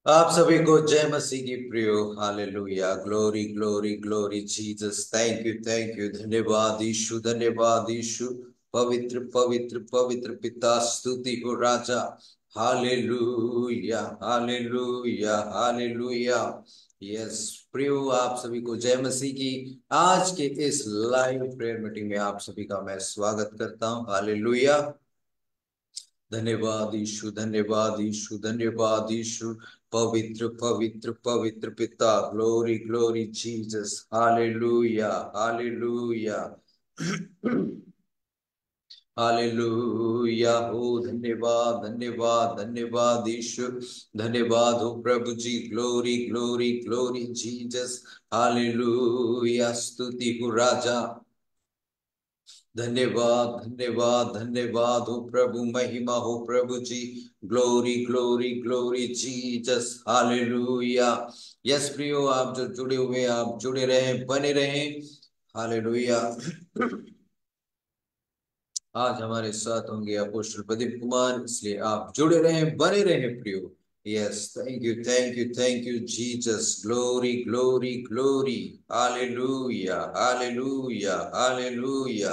आप सभी को जय मसीह की प्रियो। Hallelujah, glory glory glory Jesus. Thank you, धन्यवाद यीशु, धन्यवाद यीशु। पवित्र पवित्र पवित्र पिता, स्तुति हो राजा। Hallelujah hallelujah hallelujah. यस प्रियो, आप सभी को जय मसीह की। आज के इस लाइव प्रेयर मीटिंग में आप सभी का मैं स्वागत करता हूँ। हालेलुया। धन्यवाद यीशु, धन्यवाद यीशु, धन्यवाद यीशु। पवित्र पवित्र पवित्र पिता, glory glory Jesus. Hallelujah hallelujah hallelujah हो। धन्यवाद धन्यवाद धन्यवाद यीशु। धन्यवाद हो प्रभु जी। Glory glory glory Jesus. Hallelujah, स्तुति हो राजा। धन्यवाद धन्यवाद धन्यवाद हो प्रभु, महिमा हो प्रभु जी। Glory glory glory Jesus. Hallelujah. Yes प्रियो, आप जो जुड़े हुए हैं, आप जुड़े रहें, बने रहें। हालेलुया। आज हमारे साथ होंगे अपोस्टल प्रदीप कुमार, इसलिए आप जुड़े रहें, बने रहें प्रियो। Yes, thank you thank you thank you Jesus. Glory glory glory. Hallelujah hallelujah hallelujah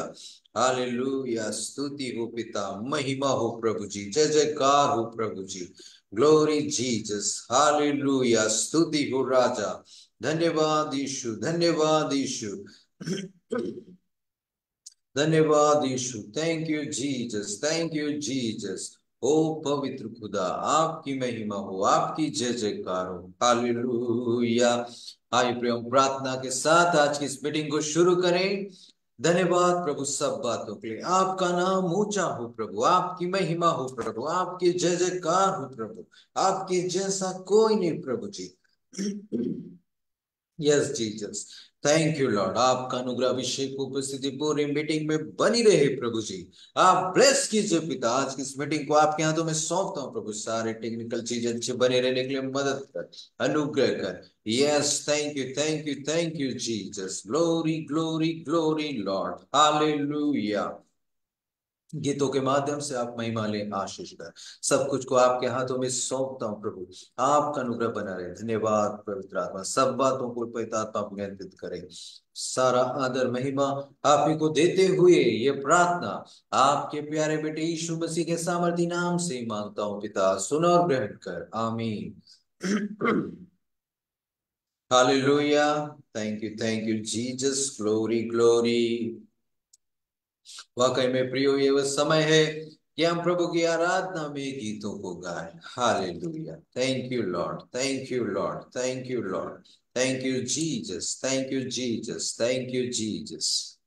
hallelujah. स्तुति हो पिता, महिमा हो प्रभु जी, जय जयकार हो प्रभु जी। Glory Jesus. हालेलुया, स्तुति हो राजा। धन्यवाद यीशु, धन्यवाद यीशु। धन्यवाद यीशु। Thank you Jesus, thank you Jesus. ओ पवित्र खुदा, आपकी महिमा हो, आपकी जय जयकार हो। हालेलुया। आइए प्रिय, प्रार्थना के साथ आज की इस मीटिंग को शुरू करें। धन्यवाद प्रभु सब बातों के लिए। आपका नाम ऊंचा हो प्रभु, आपकी महिमा हो प्रभु, आपकी जय जयकार हो प्रभु। आपके जैसा कोई नहीं प्रभु जी। Yes Jesus. Thank you lord. आपका अनुग्रह अभिषेक उपस्थिति पूरी मीटिंग में बनी रहे प्रभु जी। आप ब्लेस कीजिए पिता। आज की इस मीटिंग को आपके हाथों में सौंपता हूं प्रभु। सारे टेक्निकल चीजें अच्छे बने रहने के लिए मदद कर, अनुग्रह कर। Yes, thank you thank you thank you Jesus. Glory glory glory Lord. Hallelujah. गीतों के माध्यम से आप महिमा ले, आशीष कर। सब कुछ को आपके हाथों में सौंपता हूँ प्रभु। आपका अनुग्रह बना रहे। धन्यवाद पवित्र आत्मा, सब बातों को पवित्र आत्मा आप नियंत्रित करे। सारा आदर महिमा आप ही को देते हुए ये प्रार्थना आपके प्यारे बेटे यीशु मसीह के सामर्थी नाम से मांगता हूँ पिता। सुन और ग्रहण कर, आमीन। Hallelujah. Thank you Jesus. Glory glory. वाकई में प्रियो, ये वह समय है कि हम प्रभु की आराधना में गीतों को गाएं। Hallelujah. Thank you lord, thank you lord, thank you lord. Thank you Jesus, thank you Jesus, thank you Jesus.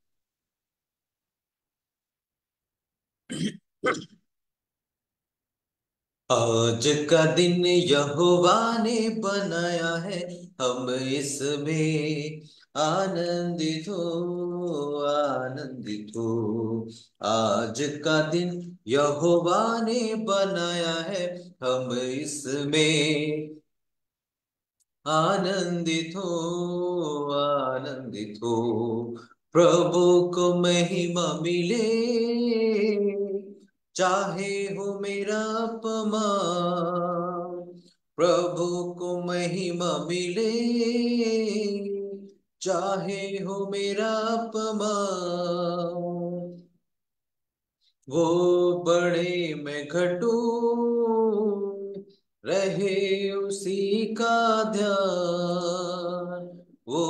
आज का दिन यहोवा ने बनाया है, हम इसमें आनंदित हो, आनंदित हो। आज का दिन यहोवा ने बनाया है, हम इसमें आनंदित हो, आनंदित हो। प्रभु को महिमा मिले, चाहे हो मेरा अपमान। प्रभु को महिमा मिले, चाहे हो मेरा अपमान। वो बड़े में घटूं, रहे उसी का ध्यान। वो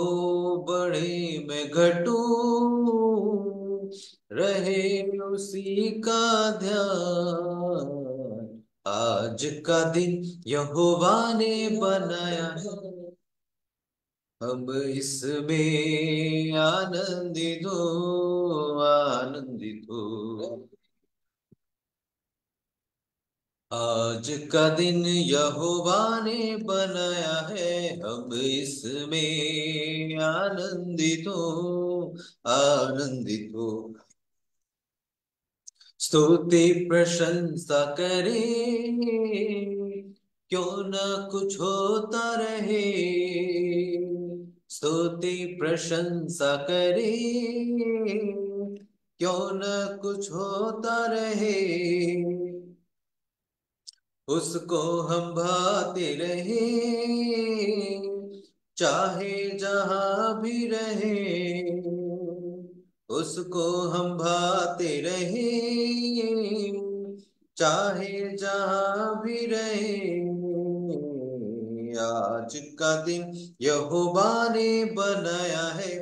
बड़े में घटूं, रहे उसी का ध्यान। आज का दिन यहोवा ने बनाया है, हम इसमें आनंदित हो, आनंदित हो। आज का दिन यहोवा ने बनाया है, हम इसमें आनंदित हो, आनंदित हो। स्तुति प्रशंसा करें, क्यों न कुछ होता रहे। स्तुति प्रशंसा करें, क्यों न कुछ होता रहे। उसको हम भाते रहे, चाहे जहां भी रहे। उसको हम भाते रहे, चाहे जहां भी रहे। आज का दिन यहोवा ने बनाया है,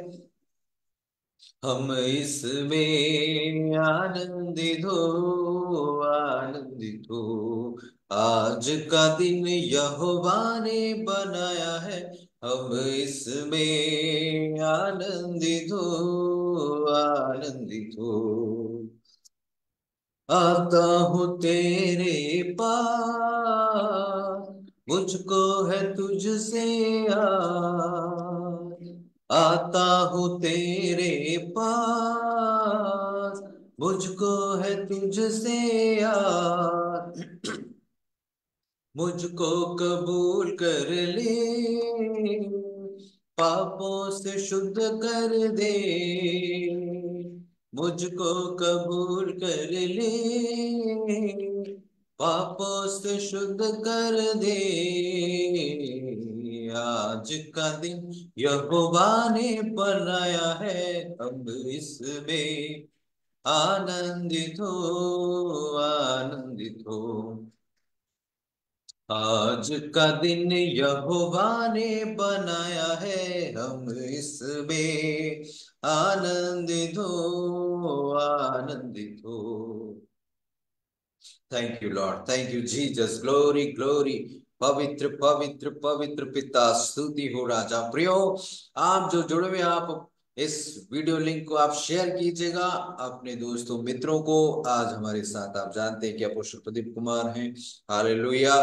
हम इसमें आनंदित हो, आनंदित हो। आज का दिन यहोवा ने बनाया है, हम इसमें आनंदित हो, आनंदित हो। आता हूँ तेरे पास, मुझको है तुझसे यार। आता हूँ तेरे पास, मुझको है तुझसे यार। मुझको कबूल कर ले, पापों से शुद्ध कर दे। मुझको कबूल कर ले, पापों से शुद्ध कर दे। आज का दिन यहोवा ने बनाया है, हम इसमें आनंदित हो, आनंदित हो। आज का दिन यहोवा ने बनाया है, हम इसमें आनंदित हो, आनंदित हो। Thank you lord, thank you Jesus, glory glory. पवित्र पवित्र पवित्र पिता, स्तुति हो राजा। प्रियो, आप जो जुड़े हुए हैं, आप इस वीडियो लिंक को आप शेयर कीजिएगा अपने दोस्तों मित्रों को। आज हमारे साथ आप जानते हैं कि अपोस्टल प्रदीप कुमार हैं। हालेलुया।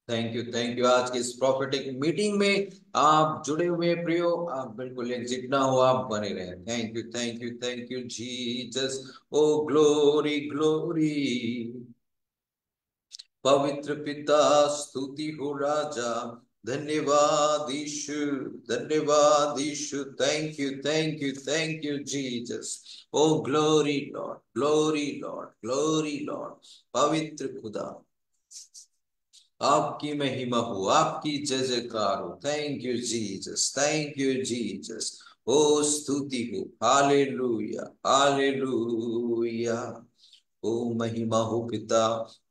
Thank you. आज की इस प्रॉफिटिक मीटिंग में आप जुड़े हुए हैं प्रियो, आप बिल्कुल एग्जिट ना हो, आप बने रहे। Thank you Jesus. ओ ग्लोरी ग्लोरी। पवित्र पिता, स्तुति हो राजा। धन्यवाद यीशु, धन्यवाद यीशु। Thank you Jesus. ओ glory lord, glory lord, glory lord. पवित्र खुदा, आपकी महिमा हो, आपकी जय जयकार हो। Thank you Jesus, thank you Jesus. ओ स्तुति हो, हालेलुया, हालेलुया। ओ महिमा हो पिता।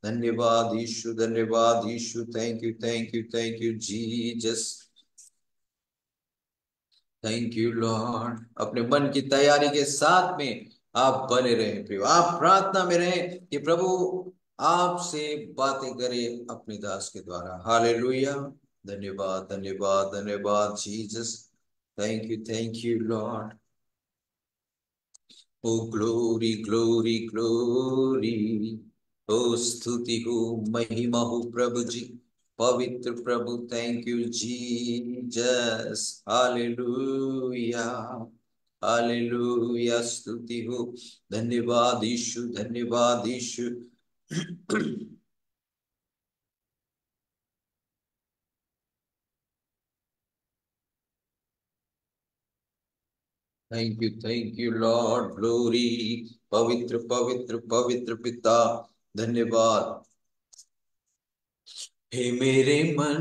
धन्यवाद यीशु, धन्यवाद यीशु। Thank you Jesus. Thank you lord. अपने मन की तैयारी के साथ में आप बने रहें प्रियो, आप प्रार्थना में रहें कि प्रभु आपसे बातें करें अपने दास के द्वारा। हालेलुया। धन्यवाद धन्यवाद धन्यवाद जीसस। Thank you lord. ओ ग्लोरी ग्लोरी ग्लोरी। ओ स्तुति हो, महिमा हो प्रभु जी, पवित्र प्रभु। Thank you Jesus. Hallelujah, hallelujah. स्तुति हो, धन्यवाद यीशु, धन्यवाद यीशु। Thank you lord. ग्लोरी। पवित्र पवित्र पवित्र पिता, धन्यवाद। हे मेरे मन,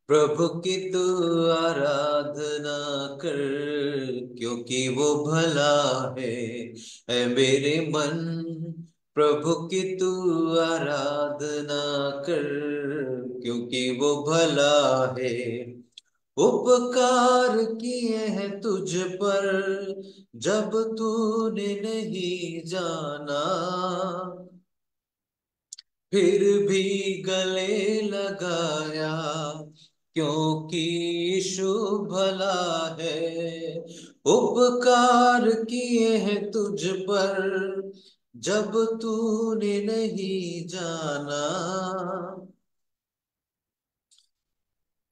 प्रभु की तू आराधना कर, क्योंकि वो भला है। हे मेरे मन, प्रभु की तू आराधना कर, क्योंकि वो भला है। उपकार किए हैं तुझ पर, जब तूने नहीं जाना, फिर भी गले लगाया, क्योंकि यीशु भला है। उपकार किए हैं तुझ पर, जब तूने नहीं जाना,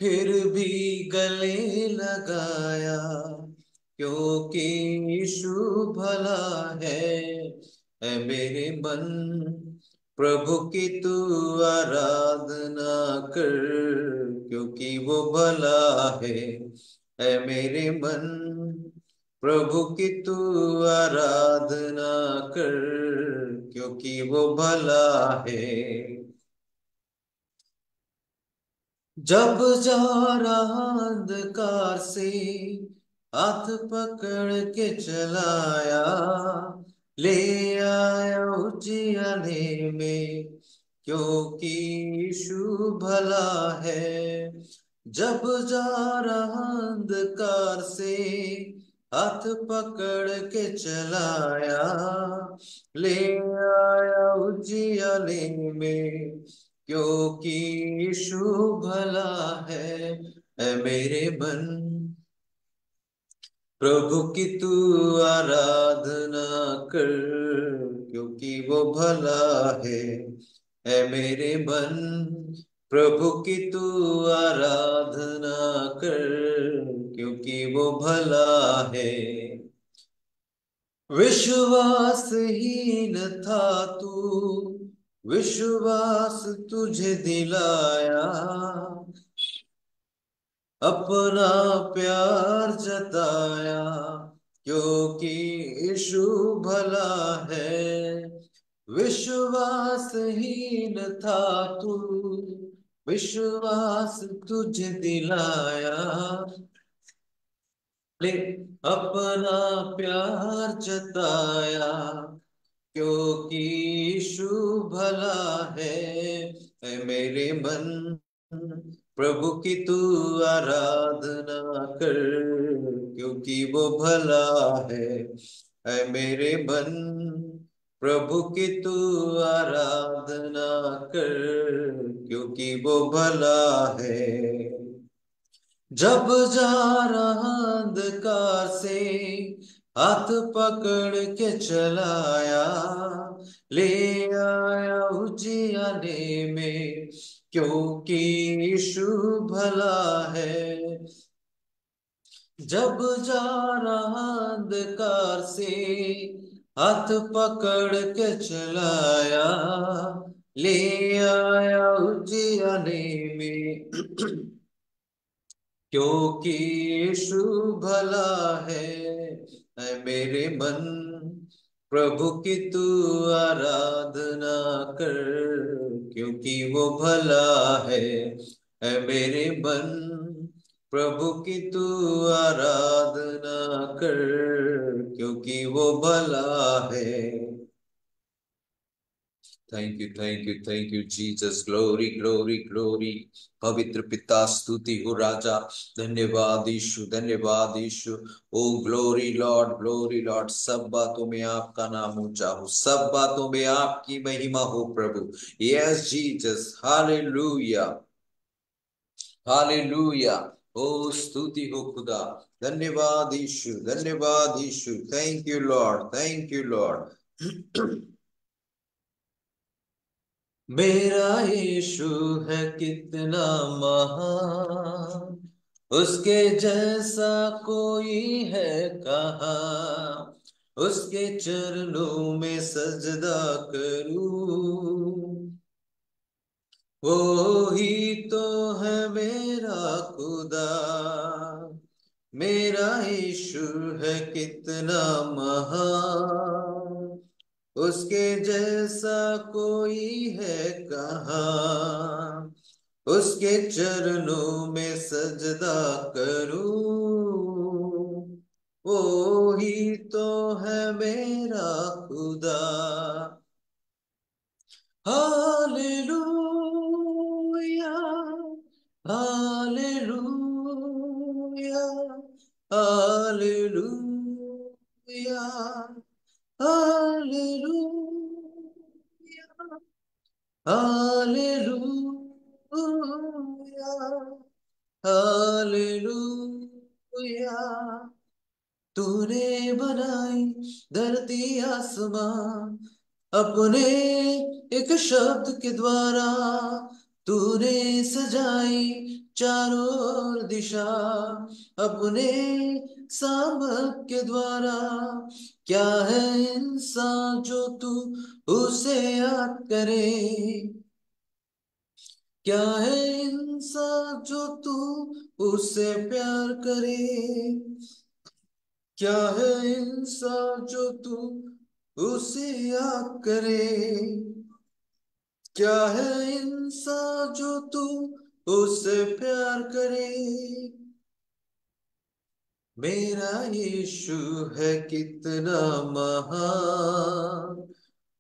फिर भी गले लगाया, क्योंकि यीशु भला है। ऐ मेरे मन, प्रभु की तू आराधना कर, क्योंकि वो भला है। ऐ मेरे मन, प्रभु की तू आराधना कर, क्योंकि वो भला है। जब जा रहा अंधकार से हाथ पकड़ के चलाया, ले आया उजियाले में, क्योंकि यीशु भला है। जब जा रहा अंधकार से हाथ पकड़ के चलाया, ले आया उजियाले में, क्योंकि यीशु भला है। ऐ मेरे मन प्रभु की तू आराधना कर, क्योंकि वो भला है। ऐ मेरे मन प्रभु की तू आराधना कर, क्योंकि वो भला है। विश्वासहीन था तू, विश्वास तुझे दिलाया, अपना प्यार जताया, क्योंकि यीशु भला है। विश्वासहीन था तू, विश्वास तुझे दिलाया, ले अपना प्यार जताया, क्योंकि यीशु भला है। ऐ मेरे मन प्रभु की तू आराधना कर, क्योंकि वो भला है। ऐ मेरे मन प्रभु की तू आराधना कर, क्योंकि वो भला है। जब जा रहा अंधकार से हाथ पकड़ के चलाया, ले आया उजियाले में, क्योंकि यीशु भला है। जब जा रहा अंधकार से हाथ पकड़ के चलाया, ले आया उजियाले में, क्योंकि यीशु भला है। ऐ मेरे मन प्रभु की तू आराधना कर, क्योंकि वो भला है। ऐ मेरे मन प्रभु की तू आराधना कर, क्योंकि वो भला है। Thank you thank you Jesus. Glory glory glory. पवित्र पिता स्तुति हो राजा। धन्यवाद यीशु, धन्यवाद यीशु। ओ ग्लोरी लॉर्ड। सब बातों में आपका नाम ऊंचा हो, सब बातों में आपकी महिमा हो प्रभु। Yes Jesus, hallelujah hallelujah. ओ स्तुति हो खुदा। धन्यवाद यीशु, धन्यवाद यीशु। Thank you lord, thank you lord. मेरा यीशु है कितना महान, उसके जैसा कोई है कहाँ। उसके चरणों में सजदा करूं, वो ही तो है मेरा खुदा। मेरा यीशु है कितना महान, उसके जैसा कोई है कहाँ। उसके चरणों में सजदा करूं, वो ही तो है मेरा खुदा। Hallelujah hallelujah hallelujah hallelujah hallelujah hallelujah. तूने बनाई धरती आसमां अपने एक शब्द के द्वारा, तूने सजाई चारों ओर दिशा अपने सामर्थ के द्वारा। क्या है इंसान जो तू उसे याद करे, क्या है इंसान जो तू उससे प्यार करे। क्या है इंसान जो तू उसे याद करे। क्या है इंसान जो तू उससे प्यार करे। मेरा यीशु है कितना महान,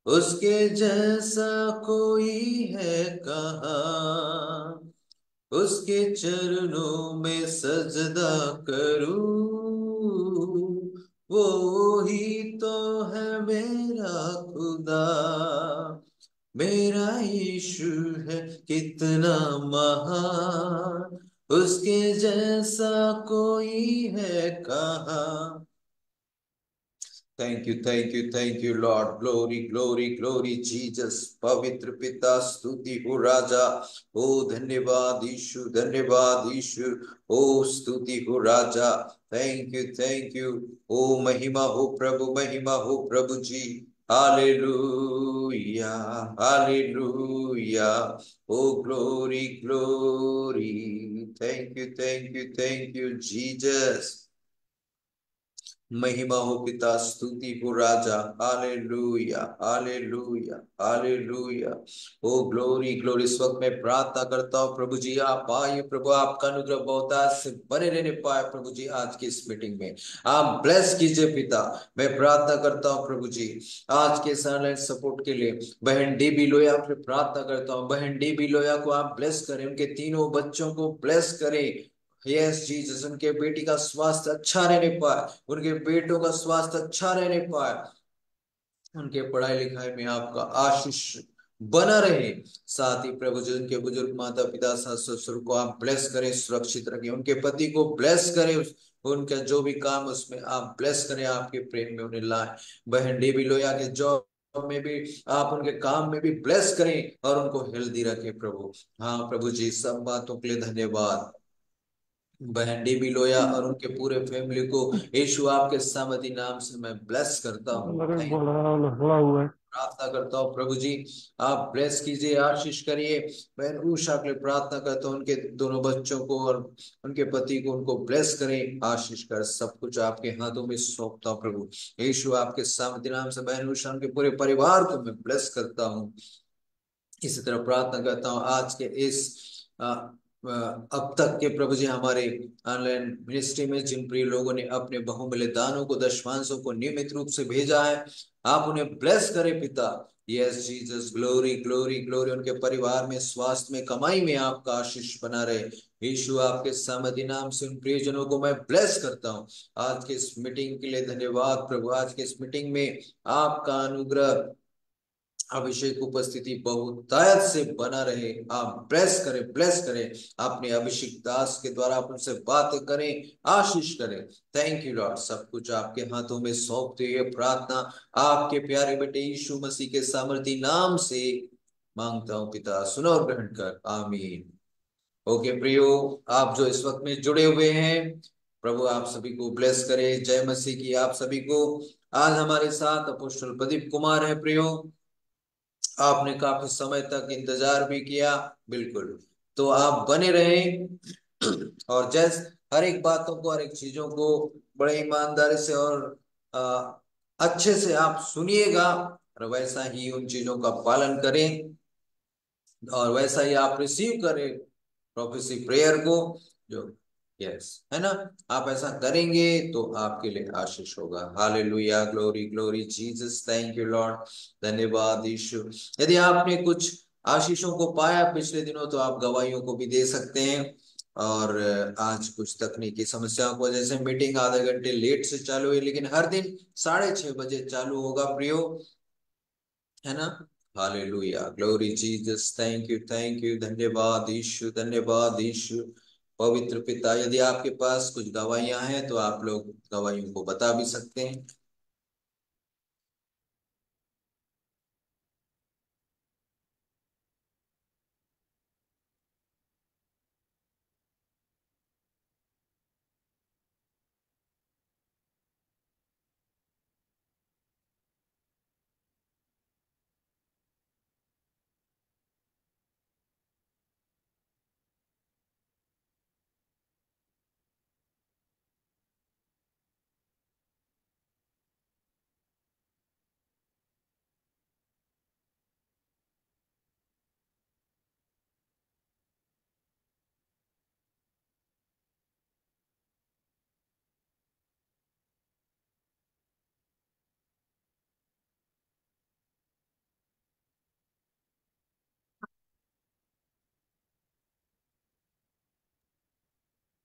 उसके जैसा कोई है कहाँ। उसके चरणों में सजदा करूं, वो ही तो है मेरा खुदा। मेरा यीशु है कितना महान, उसके जैसा कोई है कहाँ। Thank you thank you lord. Glory glory glory Jesus. पवित्र पिता स्तुति हो राजा। ओ धन्यवाद यीशु, धन्यवाद यीशु। ओ स्तुति हो राजा। Thank you. ओ महिमा हो प्रभु, महिमा हो प्रभु जी। Hallelujah, hallelujah. ओ glory glory. Thank you Jesus. महिमा हो पिता, स्तुति हो राजा। Hallelujah, hallelujah, hallelujah. ओ ग्लोरी ग्लोरी। इस वक्त मैं प्रार्थना करता हूँ प्रभु जी, आप आइए प्रभु, आपका अनुग्रह बहुतायत से बने रहने पाए प्रभु जी। आज की इस मीटिंग में आप ब्लेस कीजिए पिता। मैं प्रार्थना करता हूँ प्रभु जी, आज के सनलाइट सपोर्ट के लिए बहन डीबी लोया पे प्रार्थना करता हूँ। बहन डीबी लोया को आप ब्लेस करें, उनके तीनों बच्चों को ब्लेस करें। यस जीसस, उनके बेटी का स्वास्थ्य अच्छा रहने पाए, उनके बेटों का स्वास्थ्य अच्छा रहने पाए, उनके पढ़ाई लिखाई में आपका आशीष बना रहे। साथ ही प्रभु जी उनके बुजुर्ग माता पिता सास ससुर को आप ब्लेस करें, सुरक्षित रखें, उनके पति को ब्लेस करें, उनका जो भी काम उसमें आप ब्लेस करें, आपके प्रेम में उन्हें लाए। बहन डेबी लोया के जॉब में भी आप उनके काम में भी ब्लेस करें और उनको हेल्दी रखें प्रभु। हाँ प्रभु जी, सब बातों के लिए धन्यवाद। बहन डीबी लोया और उनके पूरे फैमिली को यीशु आपके सामर्थी नाम से मैं ब्लेस करता हूँ। अरे थैंक बड़ा हला हुआ है। प्रार्थना करता हूँ प्रभु जी, आप ब्लेस कीजिए, आशीष करिए। बहन उषा के लिए प्रार्थना करता हूँ, उनके दोनों बच्चों को और उनके पति को उनको ब्लेस करें, आशीष कर। सब कुछ आपके हाथों में सौंपता हूँ प्रभु यीशु आपके सामर्थी नाम से। बहन उषा उनके पूरे परिवार को मैं ब्लेस करता हूँ। इसी तरह प्रार्थना करता हूँ आज के इस अब तक के प्रभु जी हमारे ऑनलाइन मिनिस्ट्री में जिन प्रिय लोगों ने अपने बहुमूल्य दानों को, दशमांशों को नियमित रूप से भेजा है, आप उन्हें ब्लेस करें पिता। Yes Jesus, glory glory glory. उनके परिवार में, स्वास्थ्य में, कमाई में आपका आशीष बना रहे। यीशु आपके सामर्थी नाम से उन प्रियजनों को मैं ब्लेस करता हूँ। आज के इस मीटिंग के लिए धन्यवाद प्रभु। आज के इस मीटिंग में आपका अनुग्रह, अभिषेक उपस्थिति बहुतायत से बना रहे। आप ब्लेस करें, ब्लेस करें। अपने अभिषेक दास के द्वारा आप उनसे बातें करें, आशीष करें। Thank you Lord. सब कुछ आपके हाथों में सौंपते हुए प्रार्थना आपके प्यारे बेटे यीशु मसीह के सामर्थी नाम से मांगता हूं पिता, सुनो और ग्रहण कर, आमीन। ओके प्रियो, आप जो इस वक्त में जुड़े हुए हैं, प्रभु आप सभी को ब्लेस करे। जय मसीह की आप सभी को। आज हमारे साथ अपोस्टल प्रदीप कुमार है प्रियो। आपने काफी समय तक इंतजार भी किया, बिल्कुल। तो आप बने रहें और जैस हर एक बातों को, हर एक चीजों को बड़े ईमानदारी से और अच्छे से आप सुनिएगा, और वैसा ही उन चीजों का पालन करें और वैसा ही आप रिसीव करें प्रोफेसी प्रेयर को, जो यस है ना, आप ऐसा करेंगे तो आपके लिए आशीष होगा। Hallelujah, glory glory Jesus. Thank you Lord, धन्यवाद यीशु। यदि आपने कुछ आशीषों को पाया पिछले दिनों तो आप गवाहियों को भी दे सकते हैं। और आज कुछ तकनीकी समस्याओं की वजह से मीटिंग आधे घंटे लेट से चालू हुई, लेकिन हर दिन 6:30 बजे चालू होगा प्रियो, है ना। Hallelujah, glory Jesus. Thank you, धन्यवाद यीशु, धन्यवाद यीशु। पवित्र पिता, यदि आपके पास कुछ गवाहियां हैं तो आप लोग गवाहियों को बता भी सकते हैं।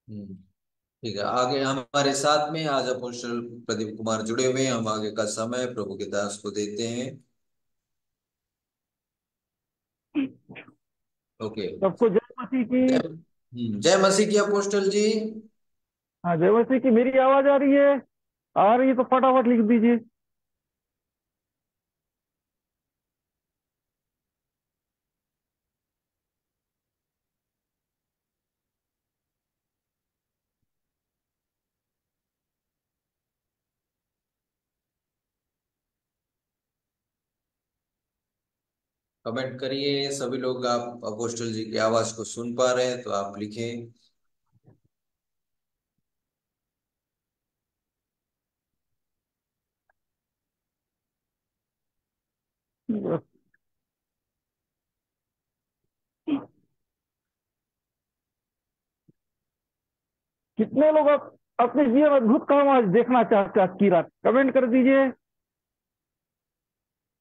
ठीक है, आगे हमारे साथ में आज अपोस्टल प्रदीप कुमार जुड़े हुए हैं। हम आगे का समय प्रभु के दास को देते हैं। ओके। सबको जय मसीह की। जय मसीह की अपोस्टल जी। हाँ, जय मसीह की। मेरी आवाज आ रही है? आ रही है तो फटाफट लिख दीजिए। कमेंट करिए सभी लोग, आप अपोस्टल जी की आवाज को सुन पा रहे हैं तो आप लिखें। बस। कितने लोग अपने जीवन में अद्भुत काम आज देखना चाहते हैं आज की रात? कमेंट कर दीजिए।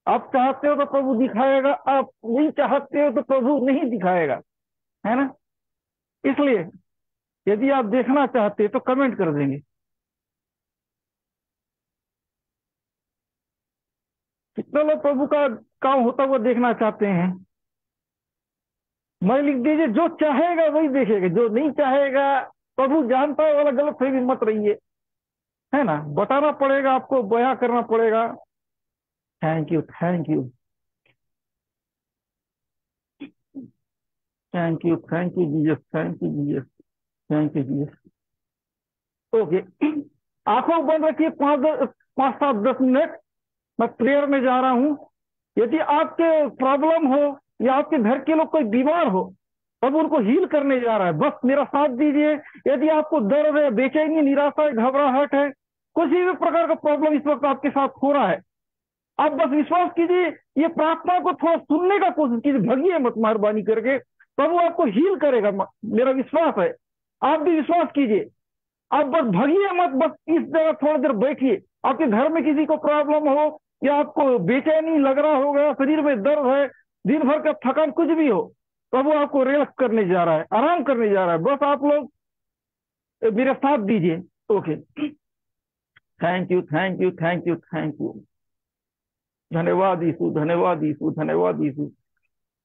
आप चाहते हो तो प्रभु दिखाएगा, आप नहीं चाहते हो तो प्रभु नहीं दिखाएगा, है ना? इसलिए यदि आप देखना चाहते हैं तो कमेंट कर देंगे। कितने लोग प्रभु का काम होता हुआ देखना चाहते हैं? मैं लिख दीजिए, जो चाहेगा वही देखेगा, जो नहीं चाहेगा प्रभु जानता है वाला गलत फहमी मत रहिए, है ना? बताना पड़ेगा आपको, बयां करना पड़ेगा। Thank you, thank you, thank you, thank you Jesus, thank you Jesus, thank you Jesus. Okay, आंखों बंद रखिए 5 7 10 मिनट। मैं प्रेयर में जा रहा हूं। यदि आपके प्रॉब्लम हो या आपके घर के लोग कोई बीमार हो, तब उनको हील करने जा रहा है, बस मेरा साथ दीजिए। यदि आपको दर्द है, बेचैनी, निराशा है, घबराहट है, किसी भी प्रकार का प्रॉब्लम इस वक्त आपके साथ हो रहा है, आप बस विश्वास कीजिए। ये प्रार्थना को थोड़ा सुनने का कोशिश कीजिए, भगिए मत मेहरबानी करके। प्रभु आपको हील करेगा, मेरा विश्वास है। आप भी विश्वास कीजिए। आप बस भगिए मत, बस इस जगह थोड़ी देर बैठिए। आपके घर में किसी को प्रॉब्लम हो या आपको बेचैनी लग रहा होगा, शरीर में दर्द है, दिन भर का थकान, कुछ भी हो, प्रभु आपको रिलैक्स करने जा रहा है, आराम करने जा रहा है। बस आप लोग मेरे साथ दीजिए। Okay. Thank you, thank you, thank you, thank you. धन्यवाद यीशु, धन्यवाद यीशु, धन्यवाद यीशु।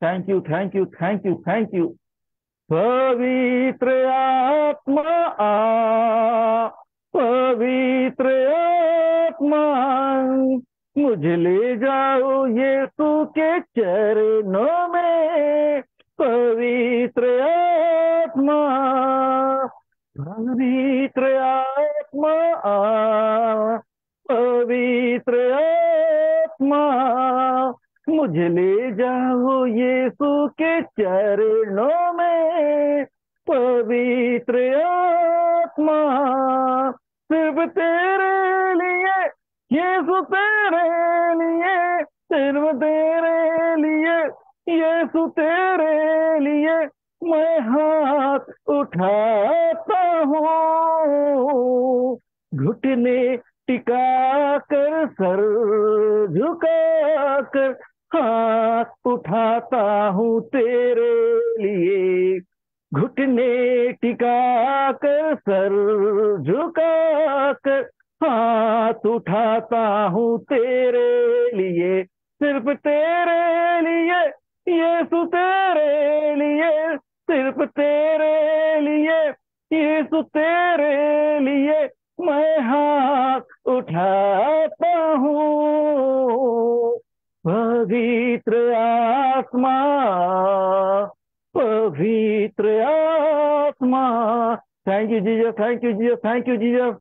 Thank you, thank you, thank you, thank you. पवित्र आत्मा आ, पवित्र आत्मा, मुझे ले जाओ यीशु के चरणों में। पवित्र आत्मा, पवित्र आत्मा आ, पवित्र आत्मा, मुझे ले जाओ यीशु के चरणों में। पवित्र आत्मा, सिर्फ तेरे लिए, यीशु तेरे लिए, सिर्फ तेरे लिए, यीशु तेरे लिए मैं हाथ उठाता हूँ। घुटने टिका कर, सर झुका कर, हाथ उठाता हूँ तेरे लिए। घुटने टिका कर, सर झुका कर, हाथ उठाता हूँ तेरे लिए। सिर्फ तेरे लिए, यीशु तेरे लिए, सिर्फ तेरे लिए, यीशु तेरे लिए मैं हाथ उठाता हूँ। पवित्र आत्मा, पवित्र आत्मा। Thank you Jesus, thank you Jesus, thank you Jesus.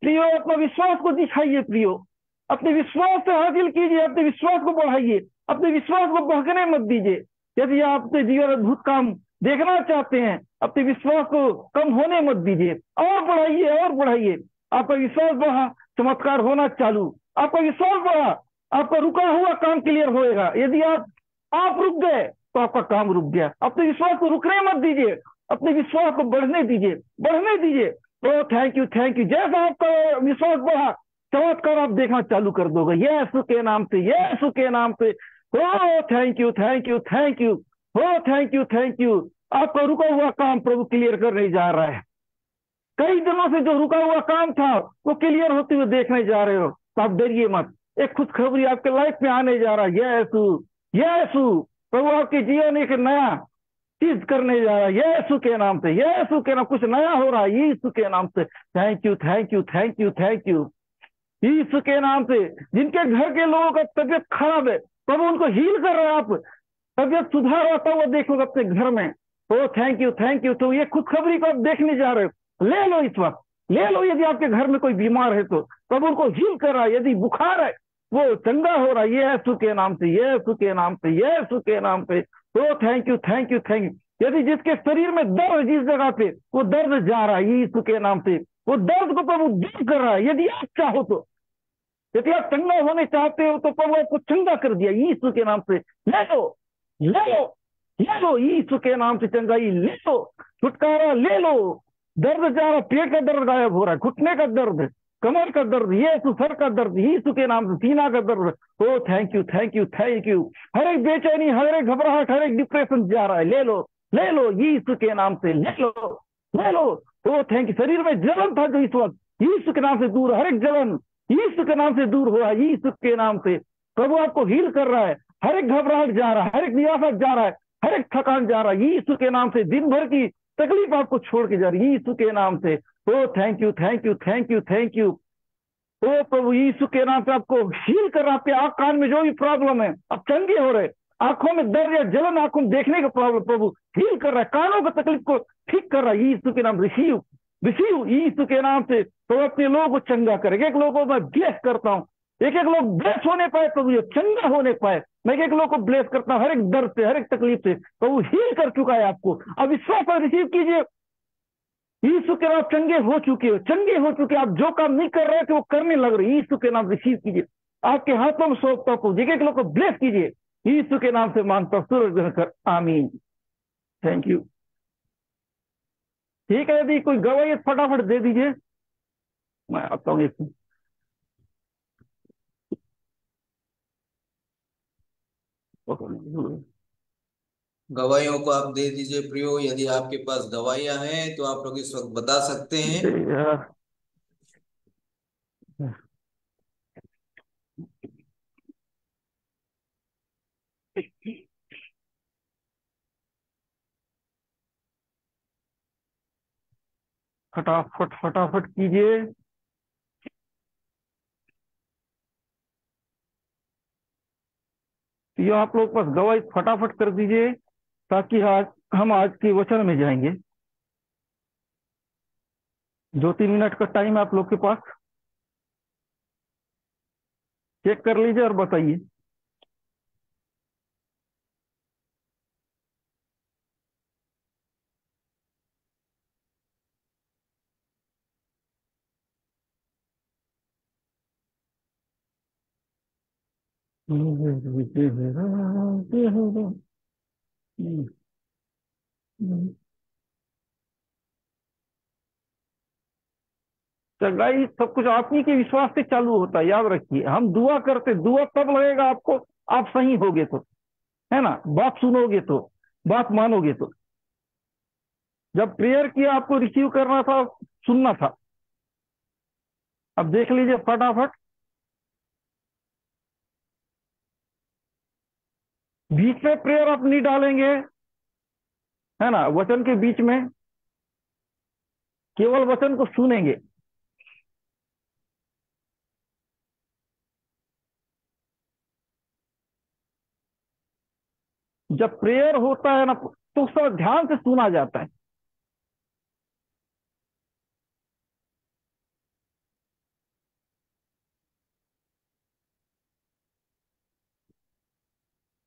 प्रियो, अपना विश्वास को दिखाइए। प्रियो, अपने विश्वास से हासिल कीजिए, अपने विश्वास को बढ़ाइए, अपने विश्वास को बहकने मत दीजिए। यदि आप अपने जीवन अद्भुत काम देखना चाहते हैं, अपने विश्वास को कम होने मत दीजिए, और बढ़ाइए, और बढ़ाइए। आपका विश्वास बढ़ा, चमत्कार होना चालू। आपका विश्वास बढ़ा, आपका रुका हुआ काम क्लियर होएगा। यदि आप रुक गए तो आपका काम रुक गया। अपने विश्वास को रुकने मत दीजिए, अपने विश्वास को बढ़ने दीजिए, बढ़ने दीजिए। ओ थैंक यू, थैंक यू। जैसा आपका विश्वास बढ़ा, चमत्कार आप देखना चालू कर दोगे, यीशु के नाम से, यीशु के नाम से। ओ thank you, thank you, thank you. ओ थैंक यू, थैंक यू। आपका रुका हुआ काम प्रभु क्लियर करने जा रहा है। कई दिनों से जो रुका हुआ काम था वो क्लियर होते हुए देखने जा रहे हो, तो आप डरिए मत। एक खुशखबरी आपके लाइफ में आने जा रहा है। यीशु, यीशु, प्रभु आपके जीवन एक नया चीज करने जा रहा है यीशु के नाम से। यीशु के नाम कुछ नया हो रहा है यीशु के नाम से। Thank you, thank you, thank you, thank you यीशु के नाम से। जिनके घर के लोगों का तबियत खराब है प्रभु उनको हील कर रहे हैं आप। तबियत सुधार आता हुआ देखोगे अपने घर में। ओ थैंक यू, थैंक यू। तो ये खुशखबरी को आप देखने जा रहे हो, ले लो इस वक्त, ले लो। यदि आपके घर में कोई बीमार है तो प्रभु उनको हील कर रहा है। यदि बुखार है वो चंगा हो रहा है यीशु के नाम से, यीशु के नाम से, यीशु के नाम से। ओ thank you, thank you, thank you. यदि जिसके शरीर में दर्द जिस जगह पे वो दर्द जा रहा है यीशु के नाम से, वो दर्द को प्रभु दूर कर रहा है। यदि आप चाहो तो, यदि आप चंगा होने चाहते हो तो प्रभु आपको चंगा कर दिया यीशु के नाम से। ले लो, ले लो, ले लो यीशु के नाम से चंगाई ले लो, छुटकारा ले लो। दर्द जा रहा, पेट का दर्द गायब हो रहा है, घुटने का दर्द, कमर का दर्द, यीशु सर का दर्द यीशु के नाम से, सीना का दर्द। ओ thank you, thank you, thank you. हर एक बेचैनी, हर एक घबराहट, हर एक डिप्रेशन जा रहा है, ले लो, ले लो यीशु के नाम से, ले लो, ले लो। ओ थैंक यू। शरीर में जलन था जो इस वक्त यीशु के नाम से दूर, हर एक जलन यीशु के नाम से दूर हो रहा है यीशु के नाम से। प्रभु आपको हील कर रहा है। हर एक घबराहट जा रहा है, हर एक निराशा जा रहा है, हर एक थकान जा रहा है यीशु के नाम से। दिन भर की तकलीफ आपको छोड़ के जा रही है यीशु के नाम से। ओ thank you, thank you, thank you, thank you. ओ प्रभु यीशु के नाम से आपको हील कर रहा है। आपके आंख कान में जो भी प्रॉब्लम है आप चंगे हो रहे। आंखों में दर्द या जलन, आंखों में देखने का प्रॉब्लम प्रभु हील कर रहा है। कानों की तकलीफ को ठीक कर रहा है यीशु के नाम। रिसीव, रिसीव यीशु के नाम से। तो अपने लोगों को चंगा करेगा। एक लोगों को मैं ब्लेस करता हूँ, एक एक लोग ब्लेस होने पाए प्रभु, ये चंगा होने पाए। मैं एक एक लोग को ब्लेस करता हूँ, हर एक दर्द से, हर एक तकलीफ से प्रभु हील कर चुका है आपको। अब विश्वास पर रिसीव कीजिए। यीशु के नाम चंगे हो चुके हो, चंगे हो चुके। आप जो काम नहीं कर रहे थे वो करने लग रहे। यीशु के नाम रिसीव कीजिए। आपके हाथों में सौंपता हूँ, एक एक लोग को ब्लेस कीजिए यीशु के नाम से मांगता हूँ, सूरज कर आमीन। Thank you. ठीक है, यदि कोई गवाही फटाफट दे दीजिए, मैं आता हूँ एक। गवाहियों को आप दे दीजिए प्रियो। यदि आपके पास गवाहियां हैं तो आप लोग इस वक्त बता सकते हैं। फटाफट फटाफट कीजिए। ये आप लोग बस गवाही फटाफट कर दीजिए ताकि आज हम आज के वचन में जाएंगे। 2-3 मिनट का टाइम है आप लोग के पास, चेक कर लीजिए और बताइए। चंगाई सब कुछ आप ही के विश्वास से चालू होता है, याद रखिए। हम दुआ करते, दुआ तब लगेगा आपको आप सही होगे तो, है ना, बात सुनोगे तो, बात मानोगे तो। जब प्रेयर किया आपको रिसीव करना था, सुनना था। अब देख लीजिए फटाफट। बीच में प्रेयर आप नहीं डालेंगे, है ना, वचन के बीच में केवल वचन को सुनेंगे। जब प्रेयर होता है ना तो उसका ध्यान से सुना जाता है।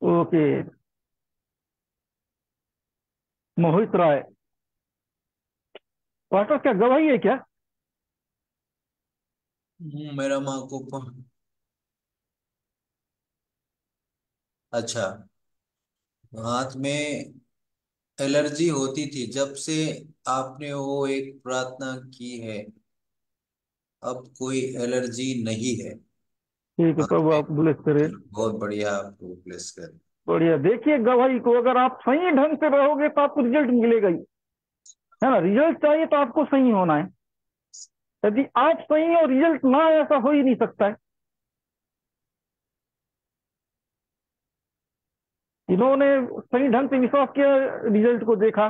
ओके, मोहित राय, पास्टर क्या गवाही है क्या? मेरा माँ को अच्छा, हाथ में एलर्जी होती थी जब से आपने वो एक प्रार्थना की है। अब कोई एलर्जी नहीं है ठीक है, हाथ प्रभु में। आप ब्लेस करें। बहुत बढ़िया, आपको ब्लेस कर। बढ़िया। देखिए गवाही को, अगर आप सही ढंग से रहोगे तो आपको रिजल्ट मिलेगा ही, है ना। रिजल्ट चाहिए तो आपको सही होना है। यदि आप सही हो, रिजल्ट ना आए, ऐसा हो ही नहीं सकता है। इन्होंने सही ढंग से विश्वास किया, रिजल्ट को देखा।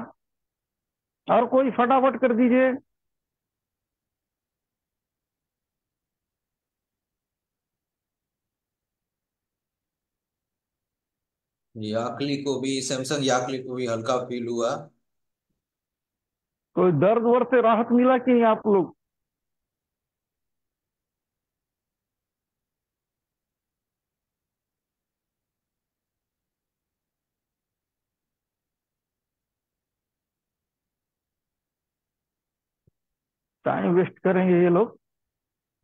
और कोई फटाफट कर दीजिए। याकली को भी, सैमसंग याकली को भी हल्का फील हुआ। कोई दर्द वर्द से राहत मिला कि नहीं आप लोग? टाइम वेस्ट करेंगे ये लोग,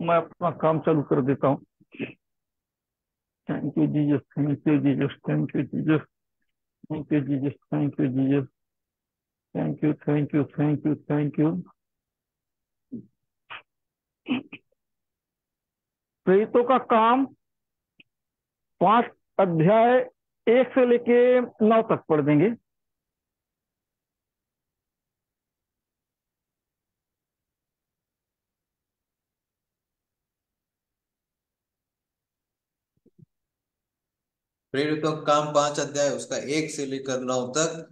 मैं अपना काम चालू कर देता हूँ। Thank you Jesus, thank you Jesus, thank you Jesus, thank you Jesus, thank you Jesus, thank you, thank you, thank you, thank you. प्रेरितों का काम 5 अध्याय 1 से लेके 9 तक पढ़ देंगे। प्रेरितों का काम 5 अध्याय, उसका 1 से लेकर 9 तक।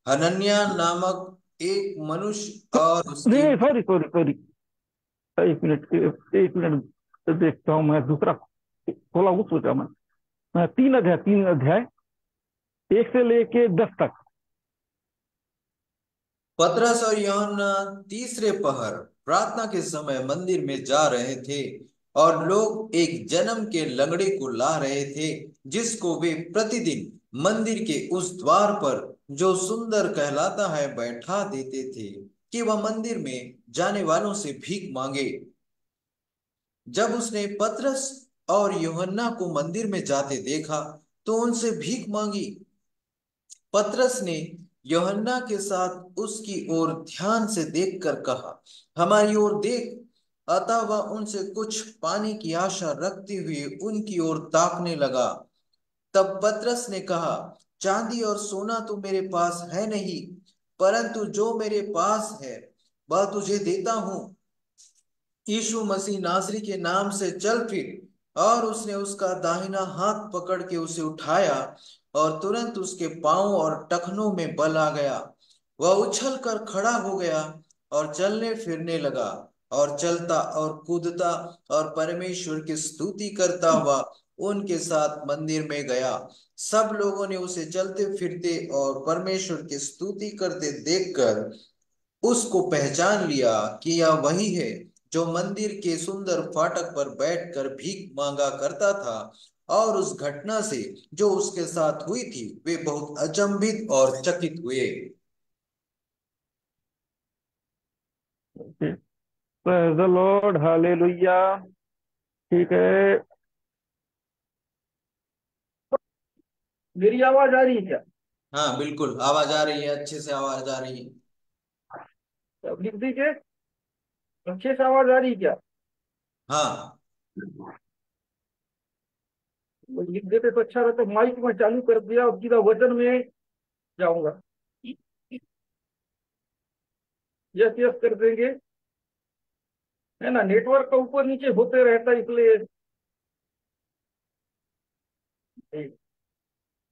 हनन्या नामक एक मनुष्य और नहीं उसकी। नहीं, sorry sorry sorry, 1 minute, 1 minute, देखता हूँ मैं दूसरा खोला हूँ, सोचा मैं 3 अध्याय, 3 अध्याय 1 से लेके 10 तक। पतरस और यूहन्ना तीसरे पहर प्रार्थना के समय मंदिर में जा रहे थे, और लोग एक जन्म के लंगड़े को ला रहे थे, जिसको वे प्रतिदिन मंदिर के उस द्वार पर, जो सुंदर कहलाता है, बैठा देते थे, कि वह मंदिर में जाने वालों से भीख मांगे। जब उसने पतरस और यूहन्ना को मंदिर में जाते देखा, तो उनसे भीख मांगी। पतरस ने यूहन्ना के साथ उसकी ओर ध्यान से देखकर कहा, हमारी ओर देख। अतः वह उनसे कुछ पाने की आशा रखते हुए उनकी ओर ताकने लगा। तब पतरस ने कहा, चांदी और सोना तो मेरे पास है नहीं, परंतु जो मेरे पास है वह तुझे देता हूं। यीशु मसीह नासरी के नाम से चल फिर। और उसने उसका दाहिना हाथ पकड़ के उसे उठाया, और तुरंत उसके पांव और टखनों में बल आ गया। वह उछल कर खड़ा हो गया और चलने फिरने लगा, और चलता और कूदता और परमेश्वर की स्तुति करता हुआ उनके साथ मंदिर में गया। सब लोगों ने उसे चलते फिरते और परमेश्वर की स्तुति करते देखकर उसको पहचान लिया कि यह वही है जो मंदिर के सुंदर फाटक पर बैठकर भीख मांगा करता था। और उस घटना से जो उसके साथ हुई थी, वे बहुत अचंभित और चकित हुए। Praise the Lord, hallelujah. ठीक है, मेरी आवाज आ रही है क्या? हाँ बिल्कुल, आवाज आ रही है, अच्छे से आवाज आ रही है। अब लिख दीजिए, अच्छे से आवाज आ रही है क्या? हाँ। वो लिख देते तो अच्छा रहता। माइक में चालू कर दिया और सीधा वचन में जाऊंगा। यस यस कर देंगे, है ना। नेटवर्क का ऊपर नीचे होते रहता है, इसलिए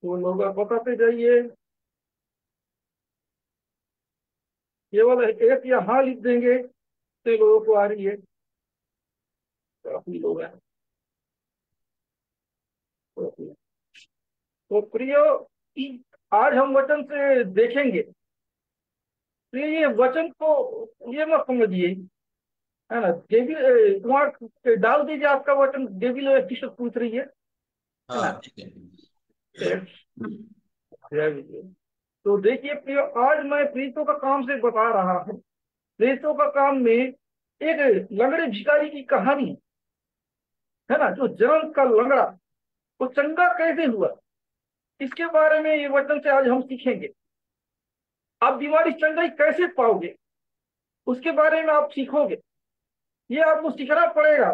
तो लोग बताते जाइए। केवल एक या हाँ लिख देंगे तो लोगों को आ रही है। काफी लोग हैं। तो प्रियो, आज हम वचन से देखेंगे। तो ये वचन को ये मत समझिए, है ना। डेविल कुमार डाल दीजिए आपका वचन। डेविल टी-शर्ट पूछ रही है ना। हाँ ठीक है। तो देखिए प्रियो, आज मैं प्रीतों का काम से बता रहा हूँ। प्रीतों का काम में एक लंगड़े भिखारी की कहानी, है ना। जो जन्म का लंगड़ा, वो चंगा कैसे हुआ, इसके बारे में ये वचन से आज हम सीखेंगे। आप बीमारी चंगाई कैसे पाओगे, उसके बारे में आप सीखोगे। ये आपको सीखना पड़ेगा।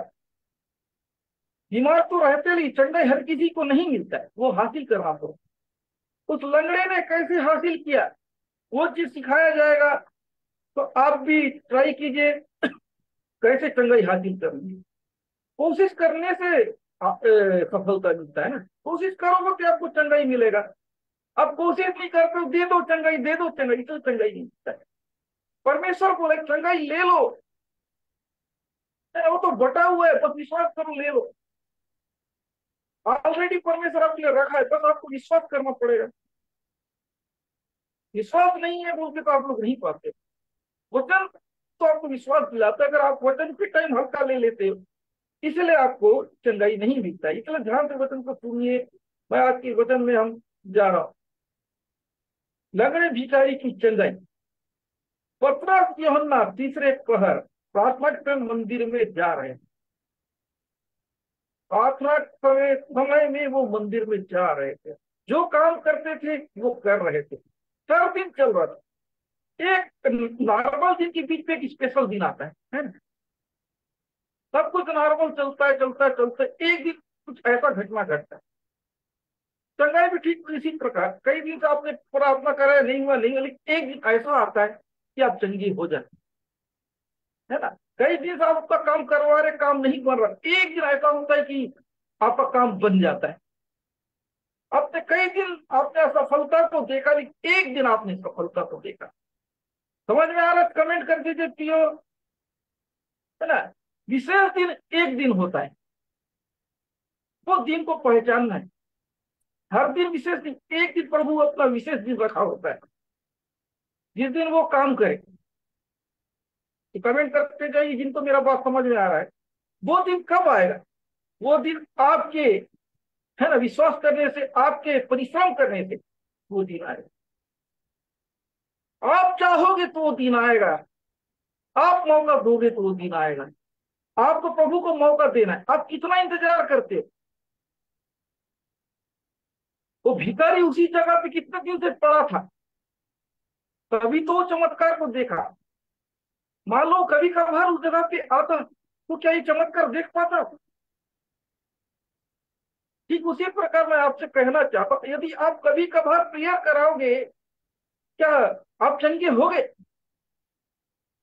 बीमार तो रहते नहीं, चंगाई हर किसी को नहीं मिलता है, वो हासिल करना पड़ता उस लंगड़े ने कैसे हासिल किया, वो चीज सिखाया जाएगा। तो आप भी ट्राई कीजिए कैसे चंगाई हासिल करनी है। कोशिश करने से सफलता मिलता है ना। कोशिश करोगे तो आपको चंगाई मिलेगा। अब कोशिश नहीं करते हो, दे दो चंगाई, दे दो चंगाई, तो चंगाई नहीं मिलता है। परमेश्वर बोले चंगाई ले लो, वो तो बटा हुआ है, बस विश्वास करो, ले लो। ऑलरेडी परमेश्वर आपके लिए रखा है, बस आपको विश्वास करना पड़ेगा। विश्वास नहीं है बोलते तो आप लोग नहीं पाते। वचन तो आपको विश्वास दिलाता है, अगर आप वचन के टाइम हल्का ले लेते हो, इसलिए आपको चंगाई नहीं मिलता है। इसलिए ध्यान से वचन को सुनिए। मैं आज के वचन में हम जा रहा हूं। लंगड़े भिखारी की चंगाई। पतरस यूहन्ना तीसरे पहर प्रार्थना के मंदिर में जा रहे हैं। प्रार्थना समय में वो मंदिर में जा रहे थे। जो काम करते थे वो कर रहे थे। 4 दिन चल रहा था। एक नॉर्मल दिन के बीच में एक स्पेशल दिन आता है ना। सब कुछ नॉर्मल चलता है, चलता है, चलता है। एक दिन कुछ ऐसा घटना घटता है। चंगाई भी ठीक इसी प्रकार, कई दिन से आपने प्रार्थना करा है, नहीं हुआ, नहीं हुआ, लेकिन एक दिन ऐसा आता है कि आप चंगी हो जाए, है ना। कई दिन से आप आपका काम करवा रहे, काम नहीं बन रहा, एक दिन ऐसा होता है कि आपका काम बन जाता है। आपने कई दिन आपने असफलता को देखा, लेकिन एक दिन आपने सफलता को देखा। समझ में आ रहा है? कमेंट कर दीजिए पियो, है ना। विशेष दिन एक दिन होता है, वो दिन को पहचानना है। हर दिन विशेष दिन, एक दिन प्रभु अपना विशेष दिन रखा होता है जिस दिन वो काम करे। कमेंट करते जाइए जिनको मेरा बात समझ में आ रहा है। वो दिन कब आएगा? वो दिन आपके, है ना, विश्वास करने से, आपके परिश्रम करने से वो दिन आएगा। आप चाहोगे तो वो दिन आएगा। आप मौका दोगे तो वो दिन आएगा। आपको प्रभु को मौका देना है। आप कितना इंतजार करते हो? वो भिखारी उसी जगह पे कितने दिन से पड़ा था, तभी तो चमत्कार को देखा। मान लो कभी कभार उस जगह पे आता तो क्या ये चमत्कार देख पाता? ठीक उसी प्रकार मैं आपसे कहना चाहता हूं, यदि आप कभी कभार प्रेयर कराओगे, क्या आप चंगे होगे?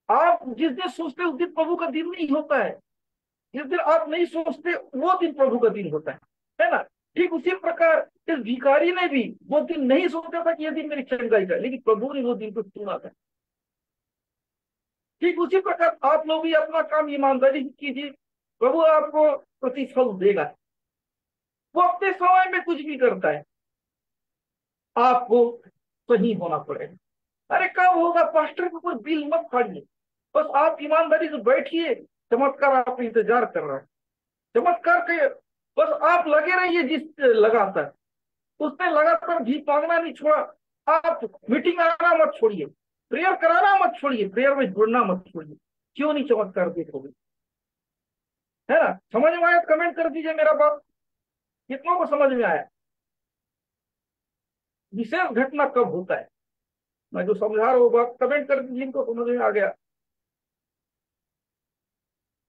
आप जिस दिन सोचते उस दिन प्रभु का दिन नहीं होता है। जिस दिन आप नहीं सोचते वो दिन प्रभु का दिन होता है ना। ठीक उसी प्रकार इस भिखारी ने भी वो दिन नहीं सोचा था कि यह दिन मेरी चंगाई का, लेकिन प्रभु ने वो दिन को चुना था। ठीक उसी प्रकार आप लोग भी अपना काम ईमानदारी से कीजिए, प्रभु आपको प्रतिफल देगा। वो अपने समय में कुछ भी करता है, आपको सही होना पड़ेगा। अरे कब होगा पास्टर को कोई बिल मत फाड़िए, बस आप ईमानदारी से बैठिए। चमत्कार आप इंतजार कर रहा है, चमत्कार के बस आप लगे रहिए। जिस लगातार उसने लगातार भी मांगना नहीं छोड़ा। आप मीटिंग आना मत छोड़िए, प्रेयर कराना मत छोड़िए, प्रेयर में जुड़ना मत छोड़िए। क्यों नहीं चमत्कार देखोगे? है ना। समझ में आया? कमेंट कर दीजिए मेरा बात, कितनों को समझ में आया? विशेष घटना कब होता है, मैं जो समझा रहा हूँ बात, कमेंट कर दीजिए जिनको समझ में आ गया।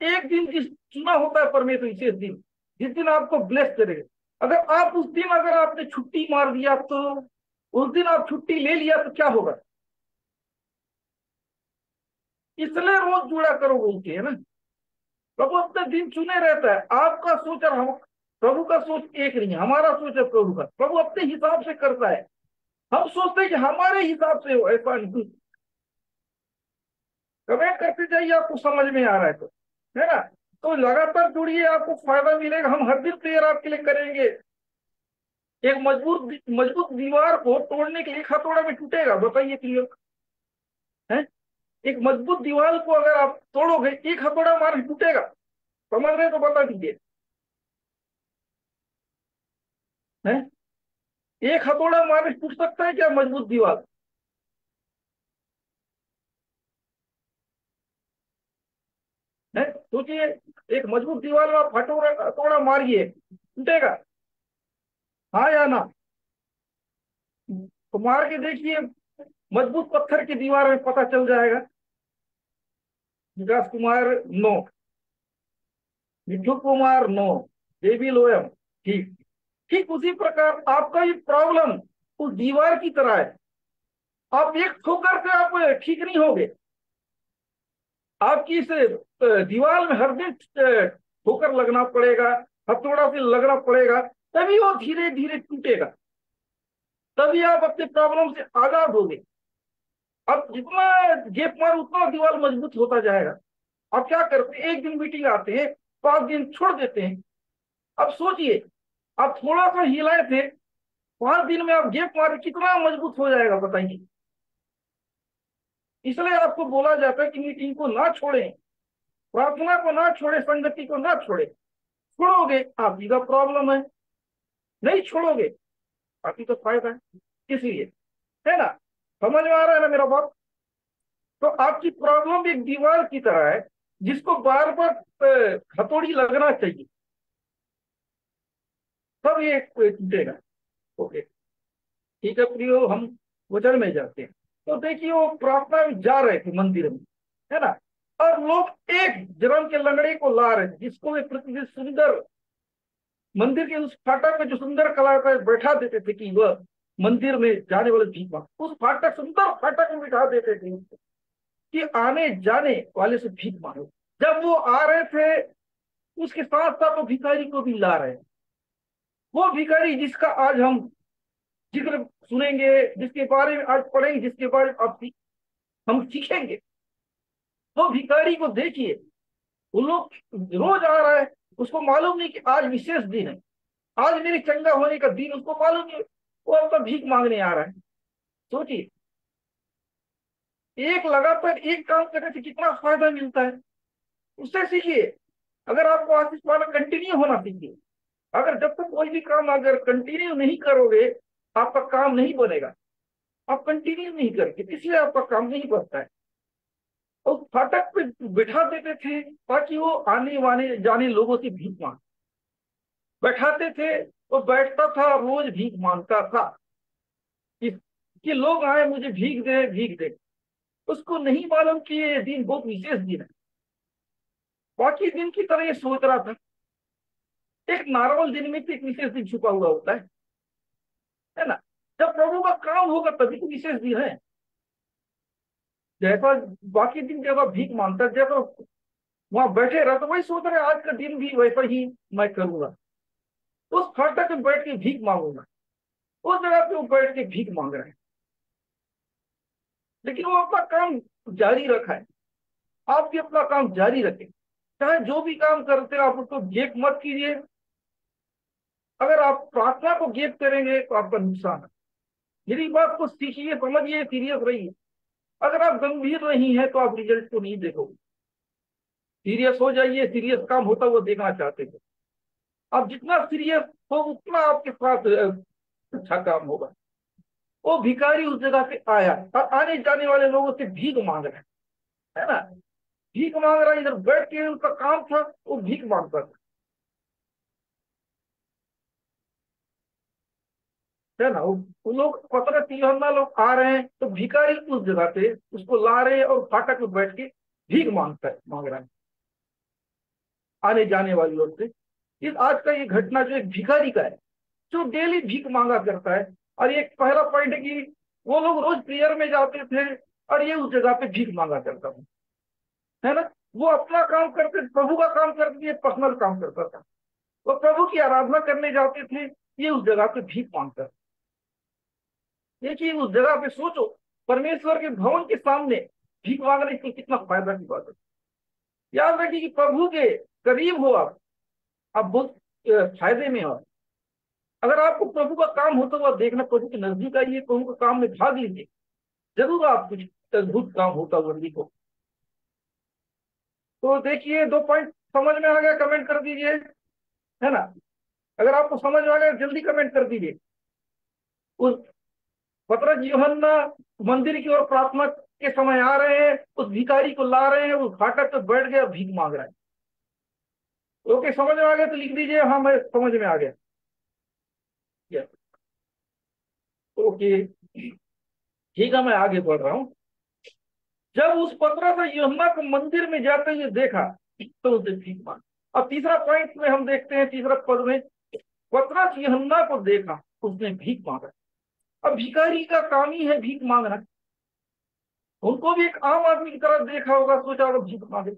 एक दिन जिस चुना होता है परमेश्वर, विशेष दिन, जिस दिन आपको ब्लेस करेगा। अगर आप उस दिन, अगर आपने छुट्टी मार दिया, तो उस दिन आप छुट्टी ले लिया तो क्या होगा? इसलिए रोज जुड़ा करो बोलते है ना। प्रभु अपने दिन चुने रहता है। आपका सोच और हम, प्रभु का सोच एक नहीं है। हमारा सोच है प्रभु का, प्रभु अपने हिसाब से करता है। हम सोचते हैं कि हमारे हिसाब से हो, ऐसा नहीं। कमेंट करते जाइए आपको समझ में आ रहा है तो, है ना। तो लगातार जुड़िए, आपको फायदा मिलेगा। हम हर दिन प्रेयर आपके लिए करेंगे। एक मजबूत मजबूत दीवार को तोड़ने के लिए एक हथौड़ा में टूटेगा? बताइए क्लियर है। एक मजबूत दीवार को अगर आप तोड़ोगे, एक हथौड़ा मार टूटेगा? समझ रहे तो बता दीजिए। है, एक हथौड़ा मार टूट सकता है क्या मजबूत दीवार? है, सोचिए। एक मजबूत दीवार में आप हथौड़ा हथौड़ा मारिए, टूटेगा? हाँ या ना? तो मार के देखिए, मजबूत पत्थर की दीवार में पता चल जाएगा। विकास कुमार नो, मिठू कुमार नो, बेबी लोयम। ठीक ठीक उसी प्रकार आपका ये प्रॉब्लम उस दीवार की तरह है। आप एक ठोकर से आप ठीक नहीं होगे। आपकी इस दीवार में हर दिन ठोकर लगना पड़ेगा, हथौड़ा से लगना पड़ेगा, तभी वो धीरे धीरे टूटेगा, तभी आप अपने प्रॉब्लम से आजाद होगे। अब जितना गेप मार उतना दीवार मजबूत होता जाएगा। आप क्या करते हैं, एक दिन मीटिंग आते हैं, 5 दिन छोड़ देते हैं। अब सोचिए, आप थोड़ा सा हिलाए थे, 5 दिन में आप गेप मारे, कितना मजबूत हो जाएगा बताइए। इसलिए आपको बोला जाता है कि मीटिंग को ना छोड़ें, प्रार्थना को ना छोड़े, संगति को ना छोड़े। छोड़ोगे आप ही का प्रॉब्लम है, नहीं छोड़ोगे आप ही तो फायदा है। इसलिए, है ना, समझ में आ रहा है ना मेरा बात। तो आपकी प्रॉब्लम एक दीवार की तरह है, जिसको बार बार हथौड़ी लगना चाहिए, तब ये टूटेगा। ओके, ठीक है प्रियो, हम वचन में जाते हैं। तो देखिए, वो प्रार्थना में जा रहे थे मंदिर में, है ना, और लोग एक जन्म के लंगड़े को ला रहे थे, जिसको वे प्रतिदिन सुंदर मंदिर के उस फाटक में जो सुंदर कलाकार बैठा देते थे कि वह मंदिर में जाने वाले भीख मांग, उस फाटक, सुंदर फाटक में बिठा देते थे कि आने जाने वाले से भीख मांगो। जब वो आ रहे थे, उसके साथ साथ वो भिखारी को भी ला रहे हैं। वो भिखारी जिसका आज हम जिक्र सुनेंगे, जिसके बारे में आज पढ़ेंगे, जिसके बारे में अब हम सीखेंगे, वो भिखारी को देखिए। वो लोग रोज आ रहा है, उसको मालूम नहीं कि आज विशेष दिन है, आज मेरे चंगा होने का दिन, उसको मालूम नहीं। वो अब तो भीख मांगने आ रहा है। सोचिए, एक लगातार एक काम करने से कितना फायदा मिलता है, उससे सीखिए। अगर आपको आशीष पाना कंटिन्यू होना सीखिए। अगर जब तक कोई भी काम अगर कंटिन्यू नहीं करोगे, आपका काम नहीं बनेगा। आप कंटिन्यू नहीं करके, इसलिए आपका काम नहीं बनता है। और फाटक पे बिठा देते थे ताकि वो आने वाने जाने लोगों से भीख मांग, बैठाते थे, वो बैठता था, रोज भीख मांगता था कि, कि लोग आए मुझे भीख दे, भीख दे। उसको नहीं मालूम कि ये दिन बहुत विशेष दिन है, बाकी दिन की तरह ये सोच रहा था। एक नॉर्मल दिन में तो एक विशेष दिन छुपा हुआ होता है ना। जब प्रभु का काम होगा तभी तो विशेष दिन है। जैसा बाकी दिन जैसा भीख मांगता, जैसा वहां बैठे रहा, तो वही सोच रहे आज का दिन भी वैसा ही मैं करूंगा, उस फाटक में बैठ के भीख मांगूंगा। उस जगह पे वो बैठ के भीख मांग रहे हैं, लेकिन वो अपना काम जारी रखा है। आप भी अपना काम जारी रखें, चाहे जो भी काम करते हो आप उसको गेप मत कीजिए। अगर आप प्रार्थना को गेप करेंगे तो आपका नुकसान है। मेरी बात को सीखिए, समझिए, सीरियस रहिए। अगर आप गंभीर नहीं है तो आप रिजल्ट को नहीं देखोगे। सीरियस हो जाइए, सीरियस काम होता हुआ देखना चाहते हो। आप जितना सीरियस हो उतना आपके साथ अच्छा काम होगा। वो भिखारी उस जगह पे आया और आने जाने वाले लोगों से भीख मांग रहा है ना, भीख मांग रहा है। इधर बैठ के उनका काम था, वो भीख मांगता था, है ना। वो लोग पतरस यूहन्ना लोग आ रहे हैं, तो भिखारी उस जगह पे उसको ला रहे हैं और फाटक में बैठ के भीख मांग रहा है आने जाने वाले लोग से। इस आज का ये घटना जो एक भिखारी का है, जो डेली भीख मांगा करता है। और ये पहला पॉइंट है कि वो लोग रोज प्रेयर में जाते थे और ये उस जगह पे भीख मांगा करता था, है ना। वो अपना काम करते, प्रभु का काम करते, ये पर्सनल काम करता था। वो प्रभु की आराधना करने जाते थे, ये उस जगह पे भीख मांगता था। देखिए, उस जगह पे सोचो, परमेश्वर के भवन के सामने भीख मांगने से कितना फायदा की बात है। याद रखिए कि प्रभु के करीब हो आप बहुत फायदे में हो। अगर आपको प्रभु का काम होता हुआ देखना, प्रभु के नजदीक आइए, प्रभु के काम में भाग लीजिए, जरूर आप कुछ अद्भुत काम होता हुआ देखो। तो देखिए, 2 पॉइंट समझ में आ गया, कमेंट कर दीजिए, है ना। अगर आपको समझ में आ गया जल्दी कमेंट कर दीजिए। उस पतरस यूहन्ना मंदिर की ओर प्रार्थना के समय आ रहे हैं, उस भिखारी को ला रहे हैं, उस फाटक पे बैठ गया, भीख मांग रहा है। ओके, समझ में आ गया तो लिख दीजिए हाँ मैं समझ में आ गया। यस, ओके, ठीक है, मैं आगे बढ़ रहा हूँ। जब उस पतरस यूहन्ना को मंदिर में जाते हुए देखा तो उसे भीख मांग। अब तीसरा पॉइंट में हम देखते हैं, तीसरा पद में, पतरस यूहन्ना को देखा, उसने भीख मांगा। अब भिखारी का काम ही है भीख मांगना। उनको भी एक आम आदमी की तरह देखा होगा, सोचा होगा भीख मांगे।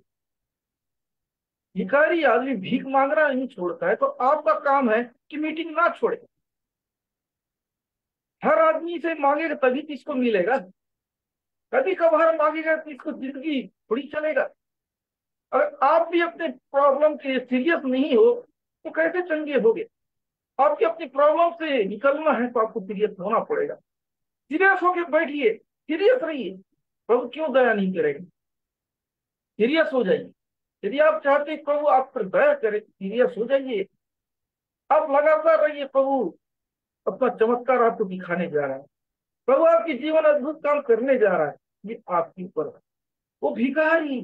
भिखारी आदमी भीख मांगना नहीं छोड़ता है, तो आपका काम है कि मीटिंग ना छोड़े। हर आदमी से मांगेगा तभी तो इसको मिलेगा, कभी कभार मांगेगा तो इसको जिंदगी थोड़ी चलेगा। अगर आप भी अपने प्रॉब्लम के सीरियस नहीं हो तो कैसे चंगे होगे? आपकी अपनी प्रॉब्लम से निकलना है तो आपको सीरियस होना पड़ेगा। सीरियस होके बैठिए, सीरियस रहिए, प्रभु क्यों दया नहीं करेगा? सीरियस हो जाइए। यदि आप चाहते हैं प्रभु आप पर दया करे, सीरियस हो जाइए। आप लगातार रहिए, प्रभु अपना चमत्कार आपको दिखाने जा रहा है, प्रभु आपके जीवन अद्भुत काम करने जा रहा है। ये आपके ऊपर है। वो भिखारी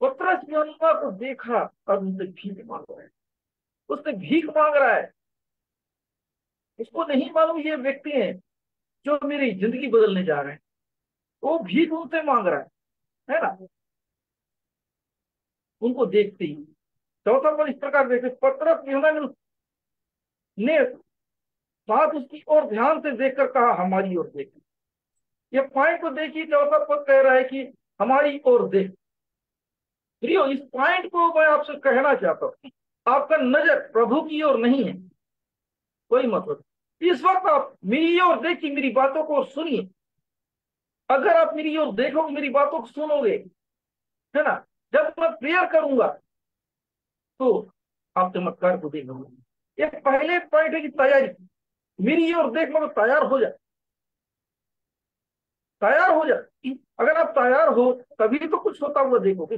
पतरस यूहन्ना को देखा और उनसे भीख मांग रहा है। उसने भीख मांग रहा है। उसको नहीं मालूम ये व्यक्ति हैं जो मेरी जिंदगी बदलने जा रहे हैं। वो भीख उनसे मांग रहा है ना। उनको देखते ही चौथा पर इस प्रकार देखते, पतरस यूहन्ना ने साथ उसकी ओर ध्यान से देखकर कहा, हमारी ओर देख। ये पॉइंट को देखिए, चौथा पद कह रहा है कि हमारी ओर देख। प्रियो, इस पॉइंट को मैं आपसे कहना चाहता हूँ, आपका नजर प्रभु की ओर नहीं है, कोई मतलब। इस वक्त आप मेरी ओर देखिए, मेरी बातों को सुनिए। अगर आप मेरी ओर देखोगे, मेरी बातों को सुनोगे, है ना, जब मैं प्रेयर करूंगा तो आप चमत्कार को देखोगे। ये पहले पॉइंट है कि तैयारी। मेरी ओर देख लो, तैयार हो जाए, तैयार हो जाए। अगर आप तैयार हो तभी तो कुछ होता हुआ देखोगे।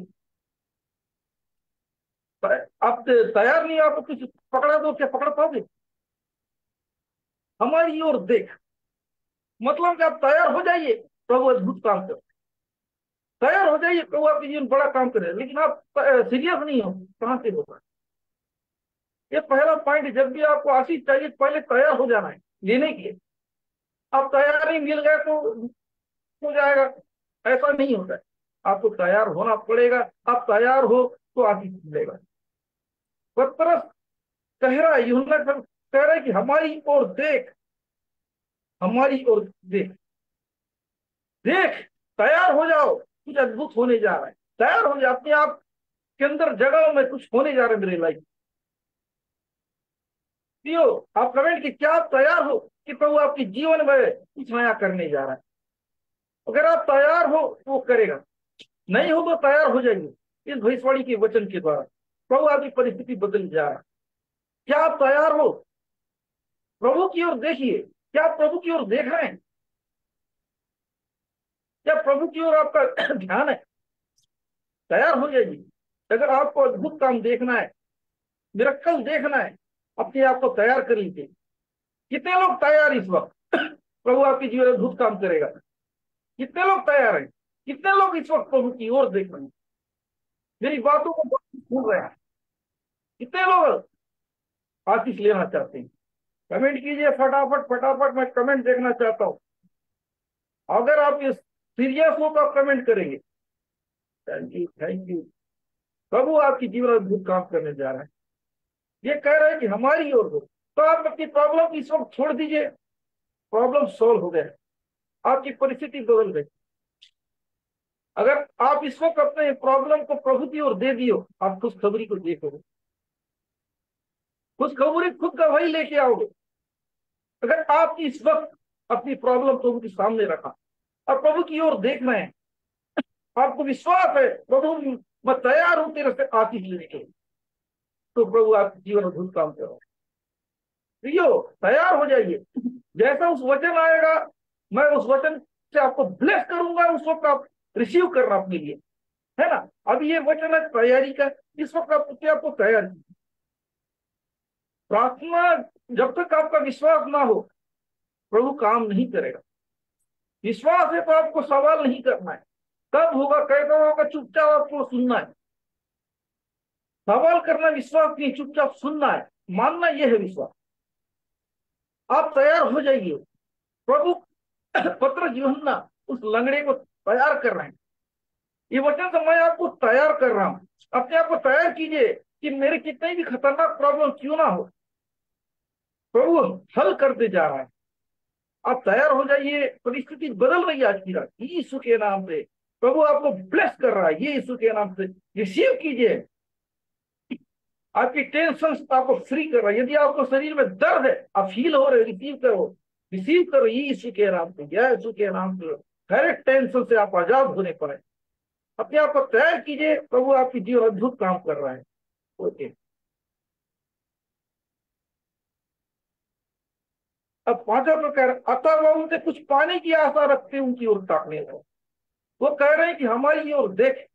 आप तैयार नहीं हो, आपको कुछ पकड़ा दो, क्या पकड़ पाओगे? हमारी ओर देख मतलब कि आप तैयार हो जाइए, प्रभु अद्भुत काम कर। तैयार हो जाइए, प्रभु आपके जीवन बड़ा काम करे, लेकिन आप सीरियस नहीं हो, कहां से होगा? ये पहला पॉइंट। जब भी आपको आशीष चाहिए पहले तैयार हो जाना है लेने के लिए। आप तैयार नहीं, मिल गए तो हो जाएगा, ऐसा नहीं होता है। आपको तैयार होना पड़ेगा। आप तैयार हो तो आशीष मिलेगा। पतरस कह रहा है, यूहन्ना कह रहा है कि हमारी ओर देख, हमारी ओर देख, देख, तैयार हो जाओ, कुछ अद्भुत होने जा रहा है। तैयार हो जाओ, अपने आप के अंदर जगह में कुछ होने जा रहा है मेरे लाइफ। पियो, आप कमेंट की, क्या आप तैयार हो कि प्रभु आपके जीवन में कुछ नया करने जा रहा है? अगर आप तैयार हो तो वो करेगा, नहीं हो तो तैयार हो जाएंगे। इस भविष्यवाणी के वचन के द्वारा प्रभु आपकी परिस्थिति बदल जा रहा है। क्या आप तैयार हो? प्रभु की ओर देखिए। क्या आप प्रभु की ओर देख रहे हैं? क्या प्रभु की ओर आपका ध्यान है? तैयार हो जाइए। अगर आपको अद्भुत काम देखना है, मिरेकल देखना है, अपने आप को तैयार कर लीजिए। कितने लोग तैयार इस वक्त? प्रभु आपके जीवन में अद्भुत काम करेगा। कितने लोग तैयार हैं? कितने लोग इस वक्त प्रभु की ओर देख रहे हैं, मेरी बातों को सुन रहे हैं? कितने लोग आशीष लेना चाहते हैं? कमेंट कीजिए फटाफट फटाफट, मैं कमेंट देखना चाहता हूं। अगर आप इस सीरियस हो तो आप कमेंट करेंगे। Thank you, thank you. प्रभु आपकी जीवन अद्भुत काम करने जा रहा है। ये कह रहा है कि हमारी ओर हो, तो आप अपनी प्रॉब्लम इस वक्त छोड़ दीजिए। प्रॉब्लम सॉल्व हो गया, आपकी परिस्थिति बदल गई। अगर आप इस वक्त अपने प्रॉब्लम को प्रभु की ओर दे दियो, आप खुशखबरी को देखोगे, खुशखबरी खुद गवाही लेके आओगे। अगर आप इस वक्त अपनी प्रॉब्लम प्रभु के सामने रखा और प्रभु की ओर देख रहे हैं, आपको विश्वास है प्रभु मैं तैयार हूं तेरे से आशीष लेने के लिए, तो प्रभु आपके जीवन में अद्भुत काम करो। प्रियो, तैयार हो जाइए। जैसा उस वचन आएगा, मैं उस वचन से आपको ब्लेस करूंगा, उस वक्त आप रिसीव करना अपने लिए, है ना। अब ये वचन है तैयारी का। इस वक्त आपको तैयार कीजिए। प्रार्थना, जब तक आपका विश्वास ना हो प्रभु काम नहीं करेगा। विश्वास है तो आपको सवाल नहीं करना है, कब होगा कैसा होगा, चुपचाप आपको सुनना है। सवाल करना विश्वास नहीं, चुपचाप सुनना है, मानना यह है विश्वास। आप तैयार हो जाइए। प्रभु पतरस यूहन्ना उस लंगड़े को तैयार कर रहे हैं। ये वचन से मैं आपको तैयार कर रहा हूं। अपने आप को तैयार कीजिए कि मेरे कितने भी खतरनाक प्रॉब्लम क्यों ना हो, प्रभु हल करते जा रहा है। आप तैयार हो जाइए, परिस्थिति बदल रही है आज की रात यीशु के नाम से। प्रभु आपको ब्लेस कर रहा है यीशु के नाम से। रिसीव कीजिए। आपकी टेंशन आपको फ्री कर रहा है। यदि आपको शरीर में दर्द है, आप फील हो रहे, रिसीव करो, रिसीव करो यीशु के नाम से, यीशु के नाम से। हर एक टेंशन से आप आजाद होने पाए। अपने आप को तैयार कीजिए, प्रभु आपकी जीवन अद्भुत काम कर रहा है। ओके। अब पांचवा प्रकार, अतः वह उनसे कुछ पाने की आशा रखते उनकी ओर ताकने लगे। वो कह रहे हैं कि हमारी ओर देख।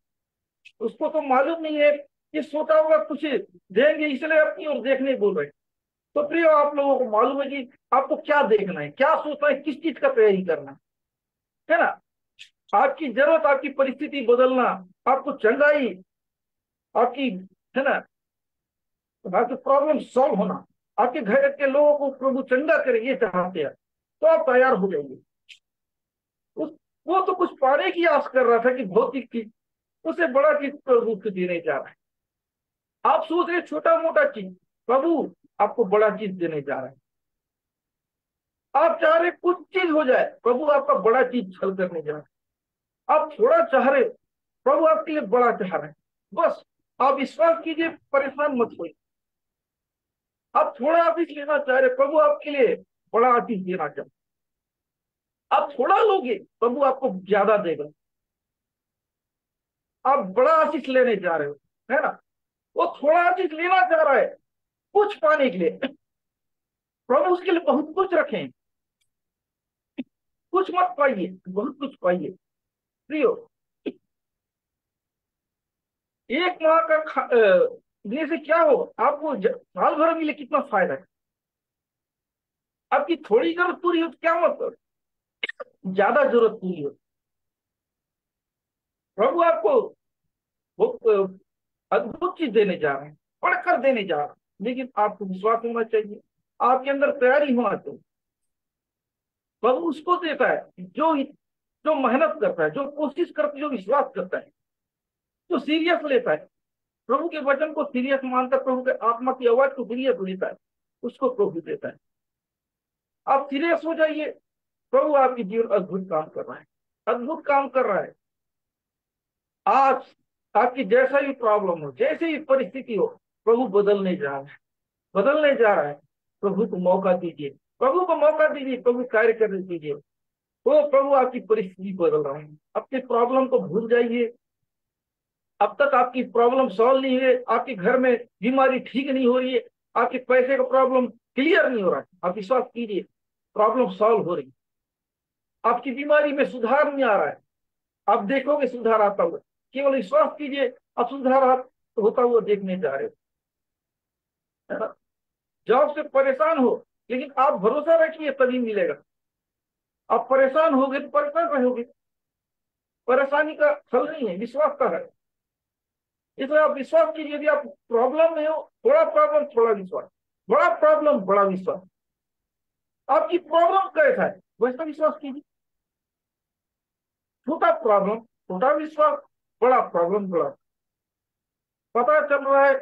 उसको तो मालूम नहीं है कि सोता हुआ कुछ देंगे, इसलिए अपनी ओर देखने बोल रहे हैं। तो प्रिय, आप लोगों को मालूम है कि आपको क्या देखना है, क्या सोचना है, किस चीज का तैयारी करना है ना। आपकी जरूरत, आपकी परिस्थिति बदलना, आपको चंगाई, आपकी, है ना, आपकी प्रॉब्लम सॉल्व होना, आपके घर के लोगों को प्रभु चंगा करे, ये चाहते हैं। तो आप तैयार हो जाइए। उस वो तो कुछ पाने की आस कर रहा था कि भौतिक चीज, उसे बड़ा चीज प्रभु को देने जा रहा है। आप सोच रहे छोटा मोटा चीज, प्रभु आपको बड़ा चीज देने जा रहा है। आप चाह रहे कुछ चीज हो जाए, प्रभु आपका बड़ा चीज छल करने जा रहा है। आप थोड़ा चाह रहे, प्रभु आपके लिए बड़ा चाह रहे हैं। बस आप विश्वास कीजिए, परेशान मत होइए। आप थोड़ा आशीष लेना चाह रहे, प्रभु आपके लिए बड़ा आशीष देना चाहते। आप थोड़ा लोगे, प्रभु आपको ज्यादा देगा। आप बड़ा आशीष लेने जा रहे हो, है ना। वो थोड़ा आशीष लेना चाह रहा है कुछ पाने के लिए, प्रभु उसके लिए बहुत कुछ रखें। कुछ मत पाइए, बहुत कुछ पाइए। प्रियो, एक माह का देने से क्या हो, आपको साल भर मिले कितना फायदा है। आपकी थोड़ी जरूरत पूरी हो तो क्या मतलब, ज्यादा जरूरत पूरी हो। प्रभु आपको वो अद्भुत चीज देने जा रहे हैं, पढ़कर देने जा रहे हैं। लेकिन आपको विश्वास होना चाहिए, आपके अंदर तैयारी होना चाहिए। प्रभु उसको देता है जो जो मेहनत करता है, जो कोशिश करता है, जो विश्वास करता है, जो सीरियस लेता है, प्रभु के वचन को सीरियस मानकर, प्रभु के आत्मा की आवाज को सीरियस लेता है, उसको प्रभु देता है। आप सीरियस हो जाइए, प्रभु आपकी जीवन अद्भुत काम कर रहा है, अद्भुत काम कर रहा है। आज आपकी जैसा भी प्रॉब्लम हो, जैसी भी परिस्थिति हो, प्रभु बदलने जा रहा है, बदलने जा रहा है। प्रभु को मौका दीजिए, प्रभु को मौका दीजिए, प्रभु कार्य करने दीजिए। तो प्रभु आपकी परिस्थिति बदल रहा है। अपनी प्रॉब्लम को भूल जाइए। अब तक आपकी प्रॉब्लम सॉल्व नहीं है, आपके घर में बीमारी ठीक नहीं हो रही है, आपके पैसे का प्रॉब्लम क्लियर नहीं हो रहा है, आप विश्वास कीजिए, प्रॉब्लम सॉल्व हो रही है। आपकी बीमारी में सुधार नहीं आ रहा है, आप देखोगे सुधार आता हुआ। केवल विश्वास कीजिए, आप सुधार होता हुआ देखने जा रहे हो, है ना। जॉब से परेशान हो, लेकिन आप भरोसा रखिए, तभी मिलेगा। आप परेशान हो गए तो परेशान रहोगे। परेशानी का फल नहीं है, विश्वास का है। इसलिए आप विश्वास कीजिए। यदि आप प्रॉब्लम में हो, थोड़ा प्रॉब्लम थोड़ा विश्वास, बड़ा प्रॉब्लम बड़ा विश्वास। आपकी प्रॉब्लम कैसा है वैसा विश्वास कीजिए। छोटा प्रॉब्लम छोटा विश्वास, बड़ा प्रॉब्लम बड़ा। पता चल रहा है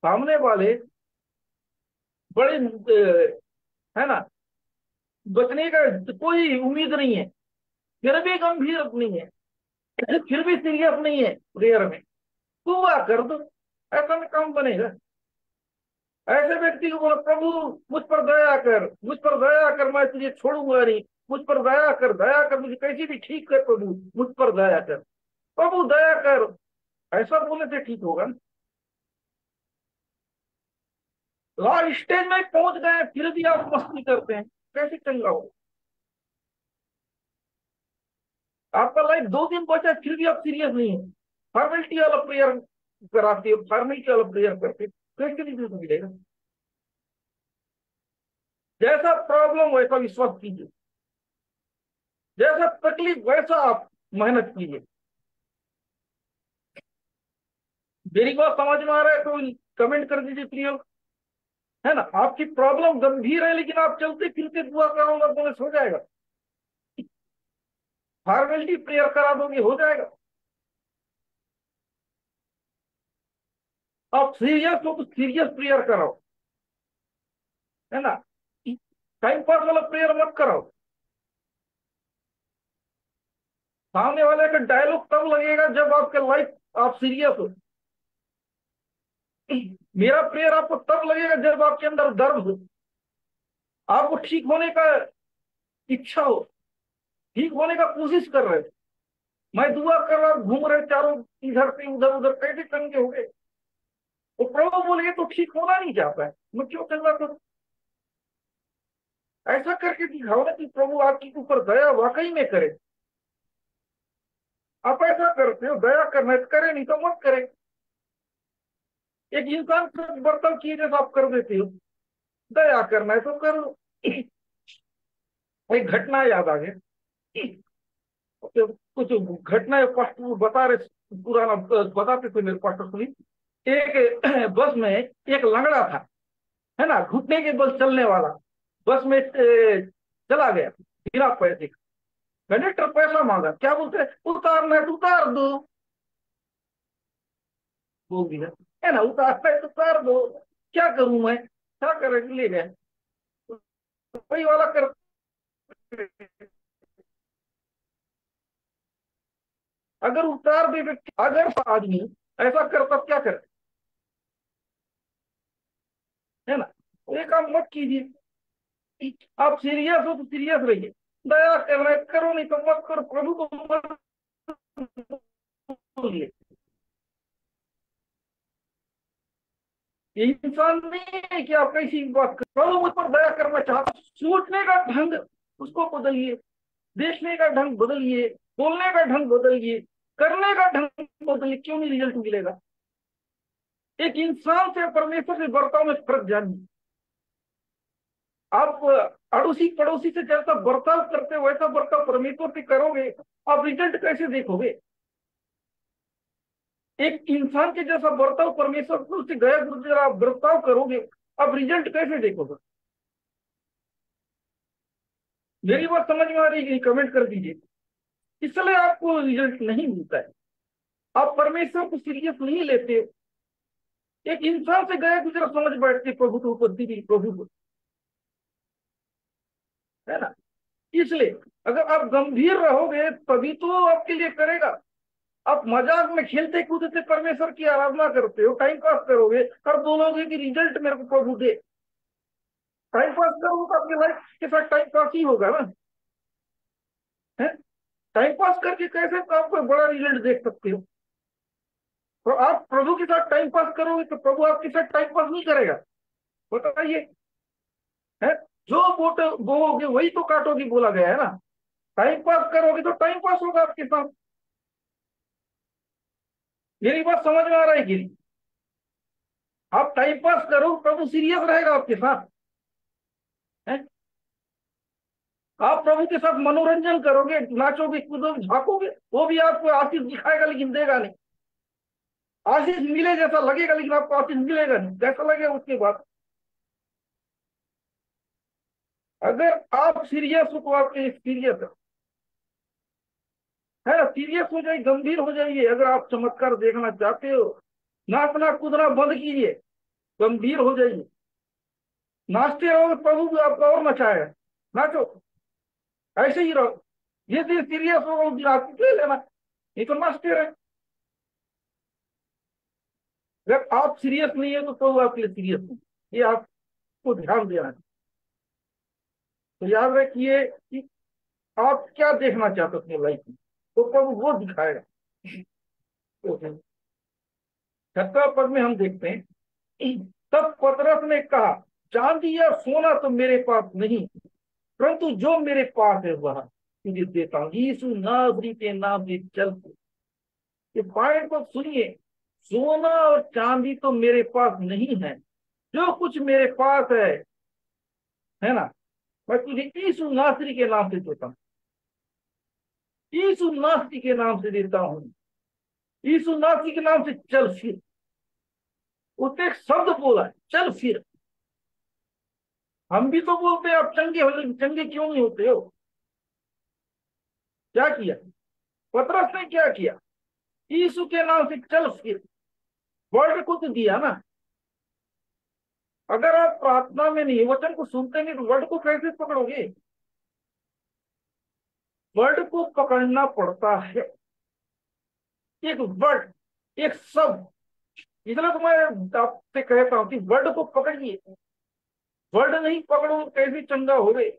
सामने वाले बड़े है ना, बचने का कोई उम्मीद नहीं है, फिर भी गंभीर नहीं है, फिर भी सीरियस नहीं है प्रेयर में, दुआ कर दो, ऐसा में काम बनेगा। ऐसे व्यक्ति को बोलो, प्रभु मुझ पर दया कर, मुझ पर दया कर, मैं तुझे छोड़ूंगा नहीं। मुझ पर दया कर, मुझे कैसे भी ठीक कर प्रभु, मुझ पर दया कर, प्रभु दया कर। ऐसा बोलने से ठीक होगा ना। लास्ट स्टेज में पहुंच गए फिर भी आप मस्ती करते हैं, कैसे चंगा हो। आपका लाइफ 2 दिन बचा फिर भी आप सीरियस नहीं है, फॉर्मेलिटी वाला प्रेयर कराते हो, फॉर्मेलिटी वाला प्रेयर करते हो, कैसे नहीं मिलेगा। जैसा प्रॉब्लम वैसा विश्वास कीजिए, जैसा तकलीफ वैसा आप मेहनत कीजिए। मेरी बात समझ में आ रहा है तो कमेंट कर दीजिए प्रिय, है ना। आपकी प्रॉब्लम गंभीर है, लेकिन आप चलते फिरते दुआ कराऊंगा तो हो जाएगा। फॉर्मेलिटी प्रेयर करा दोगे, हो जाएगा। आप सीरियस हो तो सीरियस प्रेयर कराओ, है ना। टाइम पास वाला प्रेयर मत कराओ। सामने वाले का डायलॉग तब लगेगा जब आपके लाइफ आप सीरियस हो। मेरा प्रेयर आपको तब लगेगा जब आपके अंदर दर्द हो, आपको ठीक होने का इच्छा हो, ठीक होने का कोशिश कर रहे हो। मैं दुआ कर रहा घूम रहे चारों इधर से उधर उधर, कैसे चंगे हो गए। तो प्रभु बोले तो ठीक होना नहीं चाहता है, मैं क्यों चंगा करूं। ऐसा करके दिखाओ ना कि प्रभु आपके ऊपर दया वाकई में करे। आप ऐसा करते हो, दया करना है तो करे, नहीं तो मत करे। एक इंसान से बर्ताव किए जैसा आप कर देते हो, दया करना है तो करो। एक घटना याद आ गई, तो कुछ घटना पास्टर बता रहे, पुराना बताते थे मेरे पास्टर सुनी। एक बस में एक लंगड़ा था, है ना, घुटने के बल चलने वाला। बस में चला गया बिना पैसे का। कंडक्टर पैसा मांगा, क्या बोलते हैं, उतारना है तो उतार दो, बोल दिया, है ना, उतारना है तो उतार दो, क्या करूं मैं, क्या करे, ले गए। वही वाला कर, अगर उतार दे व्यक्ति, अगर आदमी ऐसा करता क्या करे, है ना। तो ये काम मत कीजिए। आप सीरियस हो तो सीरियस रहिए, दया करना है करो, नहीं तो मत करो, प्रभु को मत भूलिए। ये इंसान नहीं है कि आप कैसी बात कर, प्रभु मुझ पर दया करना चाहता। सोचने का ढंग उसको बदलिए, देखने का ढंग बदलिए, बोलने का ढंग बदलिए, करने का ढंग बदलिए, क्यों नहीं रिजल्ट मिलेगा। एक इंसान से परमेश्वर से बर्ताव में फर्क जानिए। आप अड़ोसी पड़ोसी से जैसा बर्ताव करते हो वैसा बर्ताव परमेश्वर से करोगे, आप रिजल्ट कैसे देखोगे। एक इंसान के जैसा बर्ताव परमेश्वर से गया गुरु आप बर्ताव करोगे, आप रिजल्ट कैसे देखोगे। मेरी बात समझ में आ रही है, कमेंट कर दीजिए। इसलिए आपको रिजल्ट नहीं मिलता है, आप परमेश्वर को सीरियस नहीं लेते। एक इंसान से गया गुजरा समझ बैठते प्रभु के ऊपर दी प्रभु को, है ना। इसलिए अगर आप गंभीर रहोगे तभी तो आपके लिए करेगा। आप मजाक में खेलते कूदते परमेश्वर की आराधना करते हो, टाइम पास करोगे और बोलोगे कि रिजल्ट मेरे को प्रभु दे। टाइम पास करोगे तो आपकी लाइफ के साथ टाइम पास ही होगा ना, है। टाइम पास करके कैसे तो आप कोई बड़ा रिजल्ट देख सकते हो। तो आप प्रभु के साथ टाइम पास करोगे तो प्रभु आपके साथ टाइम पास नहीं करेगा, बताइए, है। जो बोट बोओगे वही तो काटोगे, बोला गया है ना। टाइम पास करोगे तो टाइम पास होगा आपके साथ। मेरी बात समझ में आ रहा है कि नहीं। आप टाइम पास करो, प्रभु सीरियस रहेगा आपके साथ, है। आप प्रभु के साथ मनोरंजन करोगे, नाचोगे कूदोगे झांकोगे, वो भी आपको आशीष दिखाएगा लेकिन देगा नहीं। आशीष मिले जैसा लगेगा लेकिन आपको आशीष मिलेगा नहीं, जैसा लगेगा उसके बाद। अगर आप सीरियस हो तो आपके लिए सीरियस है ना, सीरियस हो जाइए, गंभीर हो जाइए। अगर आप चमत्कार देखना चाहते हो, नाचना कूदना बंद कीजिए, गंभीर हो जाइए। नाचते रहोगे प्रभु भी आपका और नचाएगा, नाचो, ऐसे ही रहो। जिस दिन सीरियस होगा उस दिन आप ले लेना, नहीं तो नाचते रहे। अगर आप सीरियस नहीं है तो प्रभु आपके लिए सीरियस नहीं, ये आपको ध्यान देना है। तो याद रखिए कि आप क्या देखना चाहते हो अपनी लाइफ में, तो प्रभु वो दिखाएगा। तो 17 पद में हम देखते हैं, तब पतरस ने कहा, चांदी या सोना तो मेरे पास नहीं, परंतु जो मेरे पास है वह तुझे देता हूँ। यीशु नासरी के नाम से चल। ये पॉइंट को सुनिए, सोना और चांदी तो मेरे पास नहीं है, जो कुछ मेरे पास है ना, मैं तुझे यीशु नासरी के नाम से देता हूँ, यीशु नासरी के नाम से देता हूँ, यीशु नासरी के नाम से चल फिर। उसने एक शब्द बोला है, चल फिर। हम भी तो बोलते हैं आप चंगे हो, लेकिन चंगे क्यों नहीं होते हो। क्या किया पतरस ने, क्या किया, यीशु के नाम से चल फिर। वर्ड को तो दिया ना, अगर आप प्रार्थना में नहीं वचन को सुनते नहीं तो वर्ड को कैसे पकड़ोगे? वर्ड को पकड़ना पड़ता है, एक वर्ड, एक शब्द। इसलिए तो मैं आपसे कहता हूं कि वर्ड को पकड़िए। वर्ड नहीं पकड़ो तो कैसे चंगा हो गए?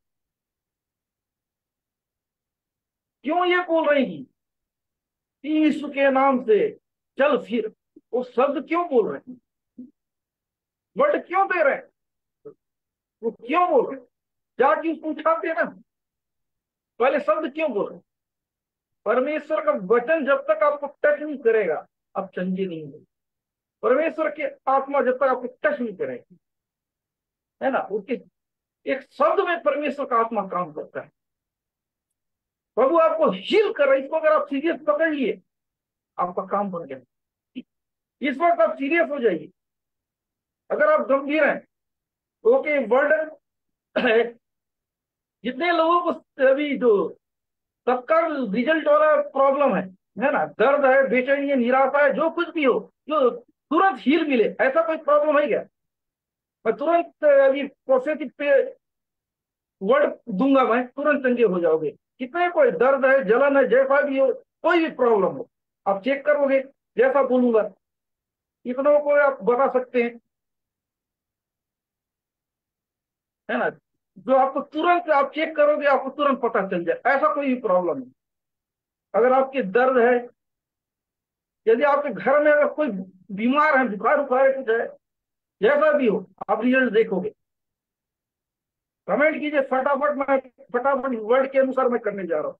क्यों ये बोल रहे हैं कि यीशु के नाम से चल फिर? वो शब्द क्यों बोल रहे हैं? वर्ड क्यों दे रहे हैं? वो क्यों बोल रहे हैं? जाके उसको उठाते ना, पहले शब्द क्यों बोल रहे हैं? परमेश्वर का वचन जब तक आपको टच नहीं करेगा आप चंगे नहीं होंगे। परमेश्वर की आत्मा जब तक आपको टच नहीं करेगी, है ना, उसके एक शब्द में परमेश्वर का आत्मा काम करता है। प्रभु आपको हील कर रहा है, इसको अगर आप सीरियस पकड़ लिए आपका काम बन गया। इस वक्त आप सीरियस हो जाइए। अगर आप गंभीर हैं तो ओके, वर्ड है। जितने लोगों को अभी जो तत्काल रिजल्ट वाला प्रॉब्लम है ना, दर्द है, बेचैनी है, निराशा है, जो कुछ भी हो, जो तुरंत हील मिले, ऐसा कोई प्रॉब्लम है क्या? मैं तुरंत अभी प्रोफेटिक पे वर्ड दूंगा, मैं तुरंत चंगे हो जाओगे। कितने कोई दर्द है, जलन है, जैसा भी हो, कोई भी प्रॉब्लम हो, आप चेक करोगे जैसा बोलूंगा, इतनों को आप बता सकते हैं, है ना। जो आपको तुरंत आप चेक करोगे आपको तुरंत पता चल जाए, ऐसा कोई भी प्रॉब्लम नहीं। अगर आपके दर्द है, यदि आपके घर में अगर कोई बीमार है, बुखार उखार है, कुछ है, जैसा भी हो, आप रिजल्ट देखोगे। कमेंट कीजिए फटाफट, मैं फटाफट वर्ड के अनुसार मैं करने जा रहा हूँ।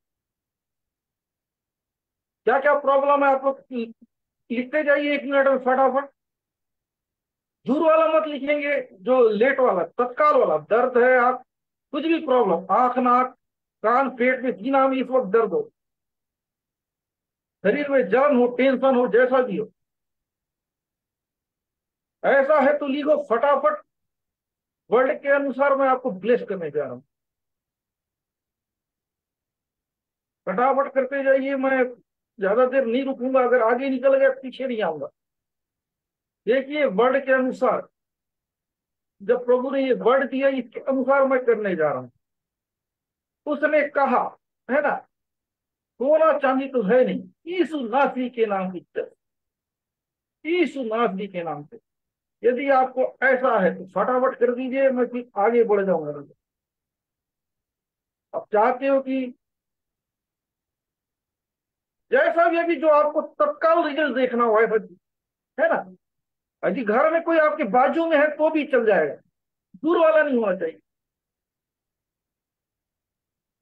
क्या क्या प्रॉब्लम है आप लोग लिखते जाइए 1 मिनट में फटाफट। दूर वाला मत लिखेंगे, जो लेट वाला, तत्काल वाला दर्द है, आप कुछ भी प्रॉब्लम, आंख, नाक, कान, पेट में, सीना में इस वक्त दर्द हो, शरीर में जलन हो, टेंशन हो, जैसा भी हो, ऐसा है तो लिखो फटाफट। वर्ड के अनुसार मैं आपको ब्लेस करने जा रहा हूँ। फटाफट करते जाइए, मैं ज्यादा देर नहीं रुकूंगा। अगर आगे निकल गया पीछे नहीं आऊंगा। देखिए वर्ड के अनुसार, जब प्रभु ने ये वर्ड दिया इसके अनुसार मैं करने जा रहा हूँ। उसने कहा, है ना, सोना चांदी तो है नहीं, यीशु नासरी के नाम की तरफ, यीशु नासरी के नाम से। यदि आपको ऐसा है तो फटाफट कर दीजिए, मैं फिर आगे बढ़ जाऊंगा। आप चाहते हो कि जैसा भी अभी जो आपको तत्काल रिजल्ट देखना हो, ऐसा, है ना। यदि घर में कोई आपके बाजू में है तो भी चल जाएगा, दूर वाला नहीं होना चाहिए।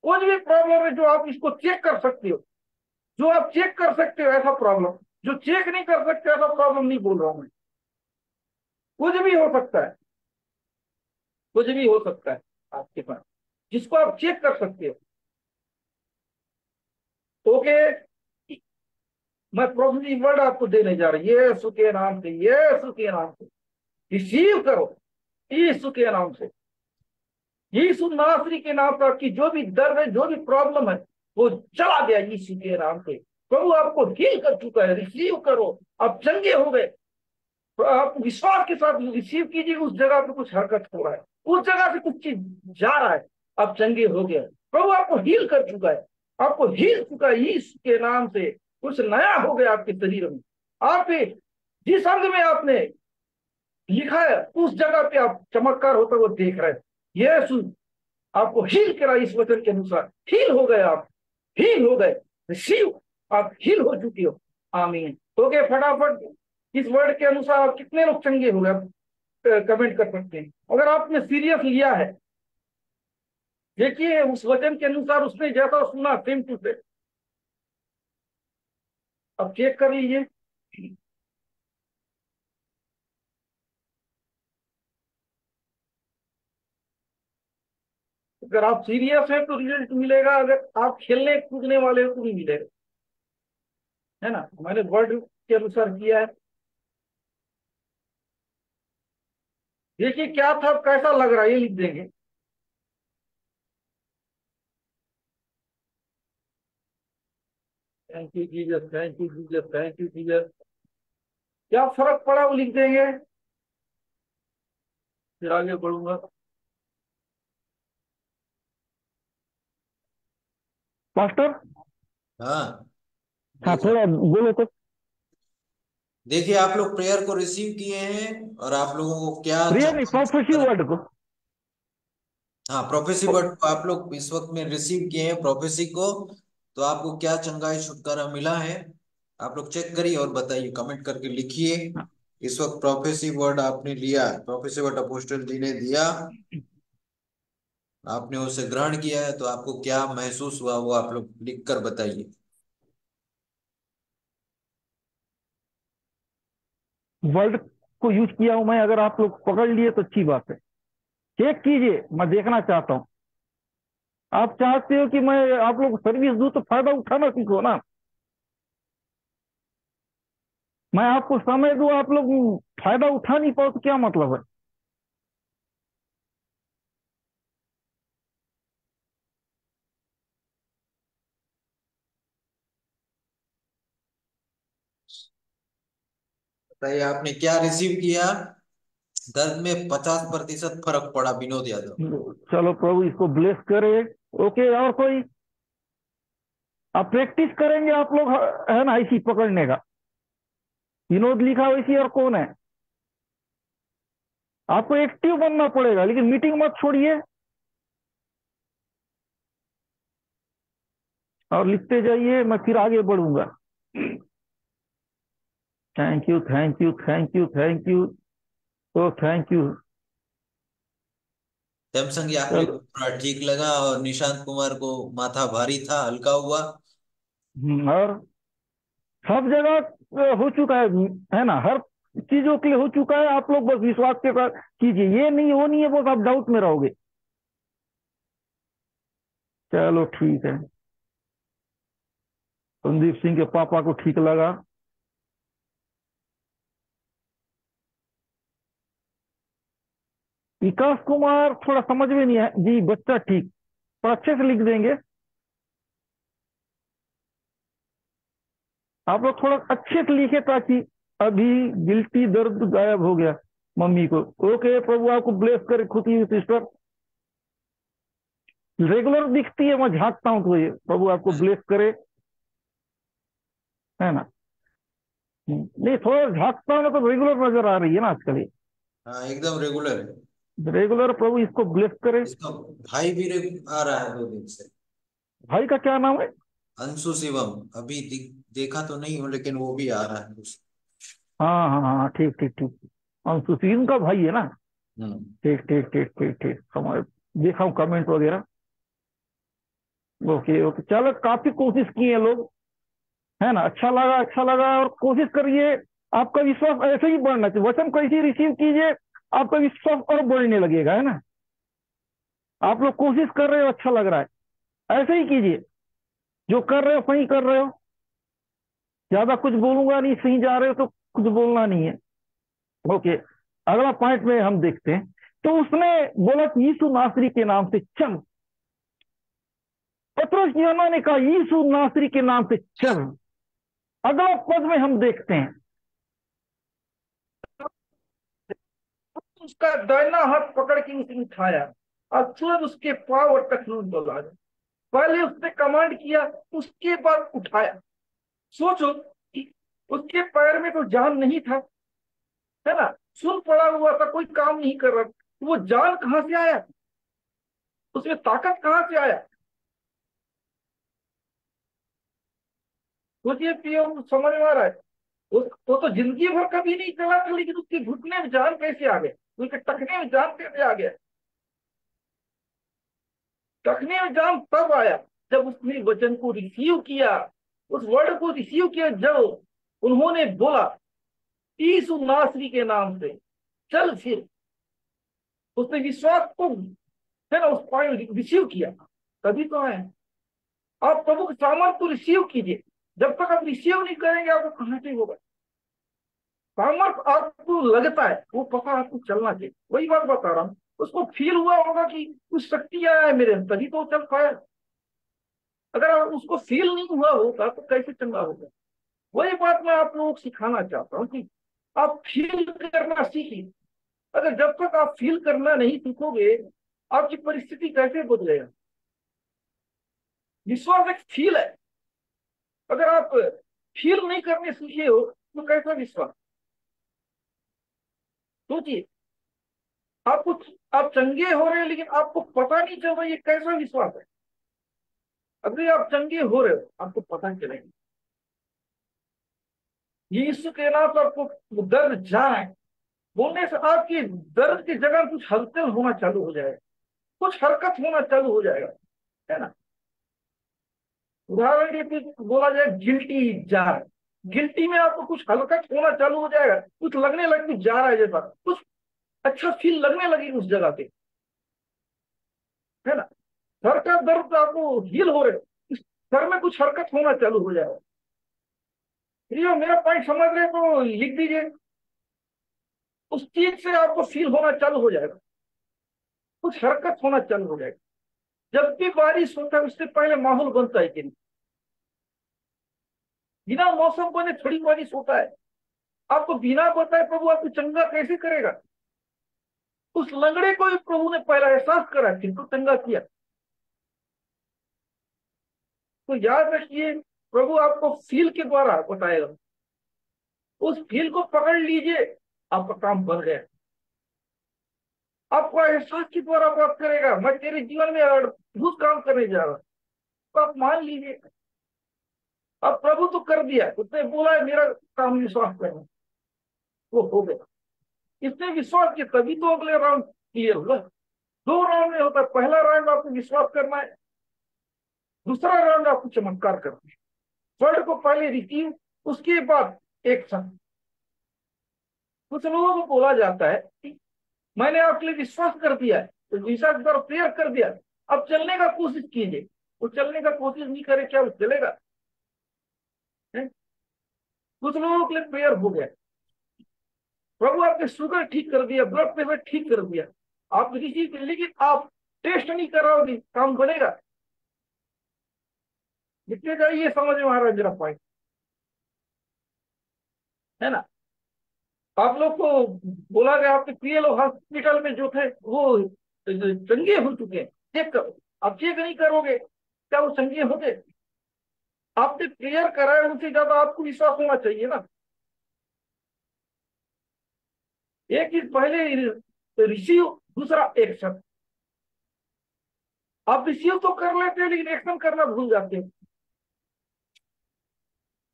कुछ भी प्रॉब्लम है जो आप इसको चेक कर सकते हो, जो आप चेक कर सकते हो ऐसा प्रॉब्लम, जो चेक नहीं कर सकते ऐसा प्रॉब्लम नहीं बोल रहा हूं मैं। कुछ भी हो सकता है, कुछ भी हो सकता है आपके पास, जिसको आप चेक कर सकते हो। ओके, मैं प्रोफेटिक वर्ड आपको देने जा रहा हूं, यीशु के नाम से, यीशु के नाम से रिसीव करो, यीशु के नाम से, यीशु नासरी के नाम पर। आपकी जो भी दर्द है, जो भी प्रॉब्लम है, वो चला गया यीशु के नाम से। प्रभु आपको हील कर चुका है, रिसीव करो, आप चंगे हो गए। तो आप विश्वास के साथ रिसीव कीजिए। उस जगह पे कुछ हरकत हो रहा है, उस जगह से कुछ चीज जा रहा है, आप चंगे हो गए। प्रभु आपको हील कर चुका है, आपको हील चुका है यीशु के नाम से। कुछ नया हो गया आपके शरीर में। आप जिस अंग में आपने लिखा है उस जगह पे आप चमत्कार होता हुआ देख रहे हैं। यीशु आपको हील करा इस वचन के अनुसार, हील हो गए आप, हील हो गए, रिसीव, आप हील हो चुके हो। आमीन। ओके, फटाफट इस वर्ड के अनुसार आप कितने लोग चंगे हो गए, आप कमेंट कर सकते हैं। अगर आपने सीरियस लिया है, देखिए उस वचन के अनुसार उसने जैसा सुना सेम टू सेम, अब चेक कर लीजिए। अगर आप सीरियस हैं तो रिजल्ट मिलेगा, अगर आप खेलने कूदने वाले हो तो नहीं मिलेगा, है ना। मैंने वर्ड के अनुसार किया है। देखिए क्या था, कैसा लग रहा है, ये लिख देंगे। Thank you Jesus, thank you Jesus, thank you Jesus. क्या फर्क पड़ा वो लिख देंगे। फिर आगे बढ़ूंगा। मास्टर। हाँ, हाँ, देख रहा हूँ। थोड़ा बोलो तो। देखिए, आप लोग प्रेयर को रिसीव किए हैं और आप लोगों को क्या प्रिय नहीं, चंगाई प्रोफेसिव छुटकारा। वर्ड को। हाँ, प्रोफेसी वर्ड को आप लोग इस वक्त में रिसीव किए हैं, प्रोफेसी को। तो आपको क्या चंगाई छुटकारा मिला है, आप लोग चेक करिए और बताइए, कमेंट करके लिखिए। इस वक्त प्रोफेसी वर्ड आपने लिया है, प्रोफेसी वर्ड अपोस्टल जी ने दिया, आपने उसे ग्रहण किया है, तो आपको क्या महसूस हुआ वो आप लोग लिख कर बताइए। वर्ड को यूज किया हूं मैं, अगर आप लोग पकड़ लिए तो अच्छी बात है। चेक कीजिए, मैं देखना चाहता हूँ। आप चाहते हो कि मैं आप लोग सर्विस दूं तो फायदा उठाना सीखो ना। मैं आपको समय दूं, आप लोग फायदा उठा नहीं पाओ तो क्या मतलब है। बताइए, आपने क्या रिसीव किया। दर्द में 50% फर्क पड़ा, विनोद यादव। चलो, प्रभु इसको ब्लेस करे। ओके, और कोई। आप प्रैक्टिस करेंगे आप लोग, है ना, इसी पकड़ने का। विनोद लिखा वैसी, और कौन है। आपको एक्टिव बनना पड़ेगा, लेकिन मीटिंग मत छोड़िए, और लिखते जाइए, मैं फिर आगे बढ़ूंगा। Thank you, thank you, thank you, thank you. ओ थैंक यू। सैमसंग ये आखिरी चलो। थोड़ा ठीक लगा, और निशांत कुमार को माथा भारी था, हल्का हुआ। और सब जगह हो चुका है ना, हर चीजों के लिए हो चुका है। आप लोग बस विश्वास के साथ कीजिए, ये नहीं वो नहीं है, बस आप डाउट में रहोगे। चलो ठीक है। संदीप सिंह के पापा को ठीक लगा। विकास कुमार थोड़ा समझ में नहीं है जी, बच्चा ठीक, पर अच्छे से लिख देंगे। आप लोग थोड़ा अच्छे से लिखे, ताकि अभी गिल्टी दर्द गायब हो गया मम्मी को। ओके, प्रभु आपको ब्लेस करे, खुशी हुई सिस्टर। रेगुलर दिखती है, मैं झांकता हूँ तो ये प्रभु आपको ब्लेस करे, है ना। नहीं, थोड़ा झांकता हूँ ना तो रेगुलर नजर आ रही है ना आजकल ये। हाँ, एकदम रेगुलर है। रेगुलर, प्रभु इसको ब्लेस करे। इसका भाई भी आ रहा है 2 दिन से। भाई का क्या नाम है। अंशु शिवम, अभी देखा तो नहीं हो, लेकिन वो भी आ रहा है हाँ हाँ हाँ, ठीक ठीक ठीक। सुशील का भाई है ना। हम्म। ठीक ठीक ठीक ठीक ठीक, समझ। देखा हूँ कमेंट वगैरह। ओके ओके, चलो, काफी कोशिश की है लोग, है ना। अच्छा लगा, अच्छा लगा, और कोशिश करिए। आपका विश्वास ऐसे ही बढ़ना चाहिए, वचन को ऐसे ही रिसीव कीजिए, आपका विश्वास और बढ़ने लगेगा, है ना। आप लोग कोशिश कर रहे हो, अच्छा लग रहा है, ऐसे ही कीजिए। जो कर रहे हो सही कर रहे हो। ज्यादा कुछ बोलूंगा नहीं, सही जा रहे हो तो कुछ बोलना नहीं है। ओके, अगला पॉइंट में हम देखते हैं। तो उसने बोला कि यीशु नासरी के नाम से चल। पतरस यूहन्ना ने कहा यीशु नासरी के नाम से चल। अगला पद में हम देखते हैं, उसका दाहिना हाथ पकड़ के उसने उठाया, और तुरंत उसके पांव और टखनों डोला। पहले उसने कमांड किया, उसके बाद उठाया। सोचो कि उसके पैर में तो जान नहीं था, है ना। सुन पड़ा हुआ था, कोई काम नहीं कर रहा, वो जान कहां से आया, उसमें ताकत कहां से आया। सोचिए पीएम, समझ में आ रहा है। वो तो जिंदगी भर कभी नहीं चला था, लेकिन उसके घुटने में जान कैसे आ गए, उसके टखने में जान कैसे आ गया। टखने में जान तब आया जब उसने वचन को रिसीव किया, उस वर्ड को रिसीव किया, जब उन्होंने बोला यीशु नासरी के नाम से चल फिर। उसने विश्वास को, है ना, उस पॉइंट रिसीव किया, तभी तो आया। आप प्रभु के सामर्थ को रिसीव कीजिए। जब तक आप रिसीव नहीं करेंगे, आपको कहां से होगा। सामर्थ आपको लगता है, वो पता आपको चलना चाहिए। वही बात बता रहा हूँ, उसको फील हुआ होगा कि कुछ शक्ति आया है मेरे अंदर, तभी तो चल पाया। अगर उसको फील नहीं हुआ होगा तो कैसे चंगा होगा। वही बात मैं आप लोगों को सिखाना चाहता हूँ कि आप फील करना सीखिए। अगर जब तक आप फील करना नहीं सीखोगे, आपकी परिस्थिति कैसे बदलेगा? विश्वास एक फील है। अगर आप फील नहीं करने सीखे हो तो कैसा विश्वास? सोचिए, आपको आप चंगे हो रहे हैं लेकिन आपको पता नहीं चल रहा, ये कैसा विश्वास है? अगर आप चंगे हो रहे हो आपको पता नहीं चलेगा। यीशु के नाम पर आपको दर्द जा रहा है बोलने से आपकी दर्द की जगह कुछ हलचल होना चालू हो जाएगा, कुछ हरकत होना चालू हो जाएगा, है ना? उदाहरण के लिए बोला जाए गिल्टी जार, गिल्टी में आपको कुछ हरकत होना चालू हो जाएगा, कुछ लगने लगे कुछ जा रहा है जैसा, कुछ अच्छा फील लगने लगी उस जगह पे, है ना? सर का दर्द आपको हील हो रहे, इस सर में कुछ हरकत होना चालू हो जाएगा। ये मेरा पॉइंट समझ रहे तो लिख दीजिए। उस चीज से आपको फील होना चालू हो जाएगा, कुछ हरकत होना चालू हो जाएगा। जब भी बारिश होता है उससे पहले माहौल बनता है कि नहीं? बिना मौसम बने थोड़ी बारिश होता है। आपको बिना बताए प्रभु आपको चंगा कैसे करेगा? उस लंगड़े को भी प्रभु ने पहला एहसास करा फिर तो चंगा किया। तो याद रखिए, प्रभु आपको फील के द्वारा बताएगा, उस फील को पकड़ लीजिए, आपका काम बन गया। आपको एहसास के द्वारा बात करेगा, मैं तेरे जीवन में अद्भुत काम करने जा रहा हूं, तो आप मान लीजिए। अब प्रभु तो कर दिया, उसने बोला है मेरा काम विश्वास करना, वो हो गया। इसने विश्वास किया तभी तो अगले राउंड क्लियर हुआ। दो राउंड में होता है, पहला राउंड आपको विश्वास करना है, दूसरा राउंड आपको चमत्कार करना है। वर्ड को पहले रिसीव, उसके बाद एक्शन। कुछ लोगों को बोला जाता है कि मैंने आपके लिए विश्वास कर दिया है, तो विश्वास पर प्रेयर कर दिया, अब चलने का कोशिश कीजिए। वो चलने का कोशिश नहीं करे, क्या वो चलेगा? है? कुछ लोगों के लिए प्रेयर हो गया, प्रभु आपके शुगर ठीक कर दिया, ब्लड प्रेशर ठीक कर दिया, आप रिसीव कर, लेकिन आप टेस्ट नहीं कराओगे, काम बनेगा? जितने जाइए समझ में आ रहा है मेरा पॉइंट, है ना? आप लोग को बोला गया आपके पीएलओ हॉस्पिटल में जो थे वो चंगे हो चुके हैं, चेक करो। आप चेक नहीं करोगे, क्या वो चंगे होते? आपने क्लियर करा है, उनसे ज्यादा आपको विश्वास होना चाहिए ना। एक चीज पहले रिसीव, दूसरा एक्शन। आप रिसीव तो कर लेते हैं लेकिन एक्शन करना भूल जाते हैं।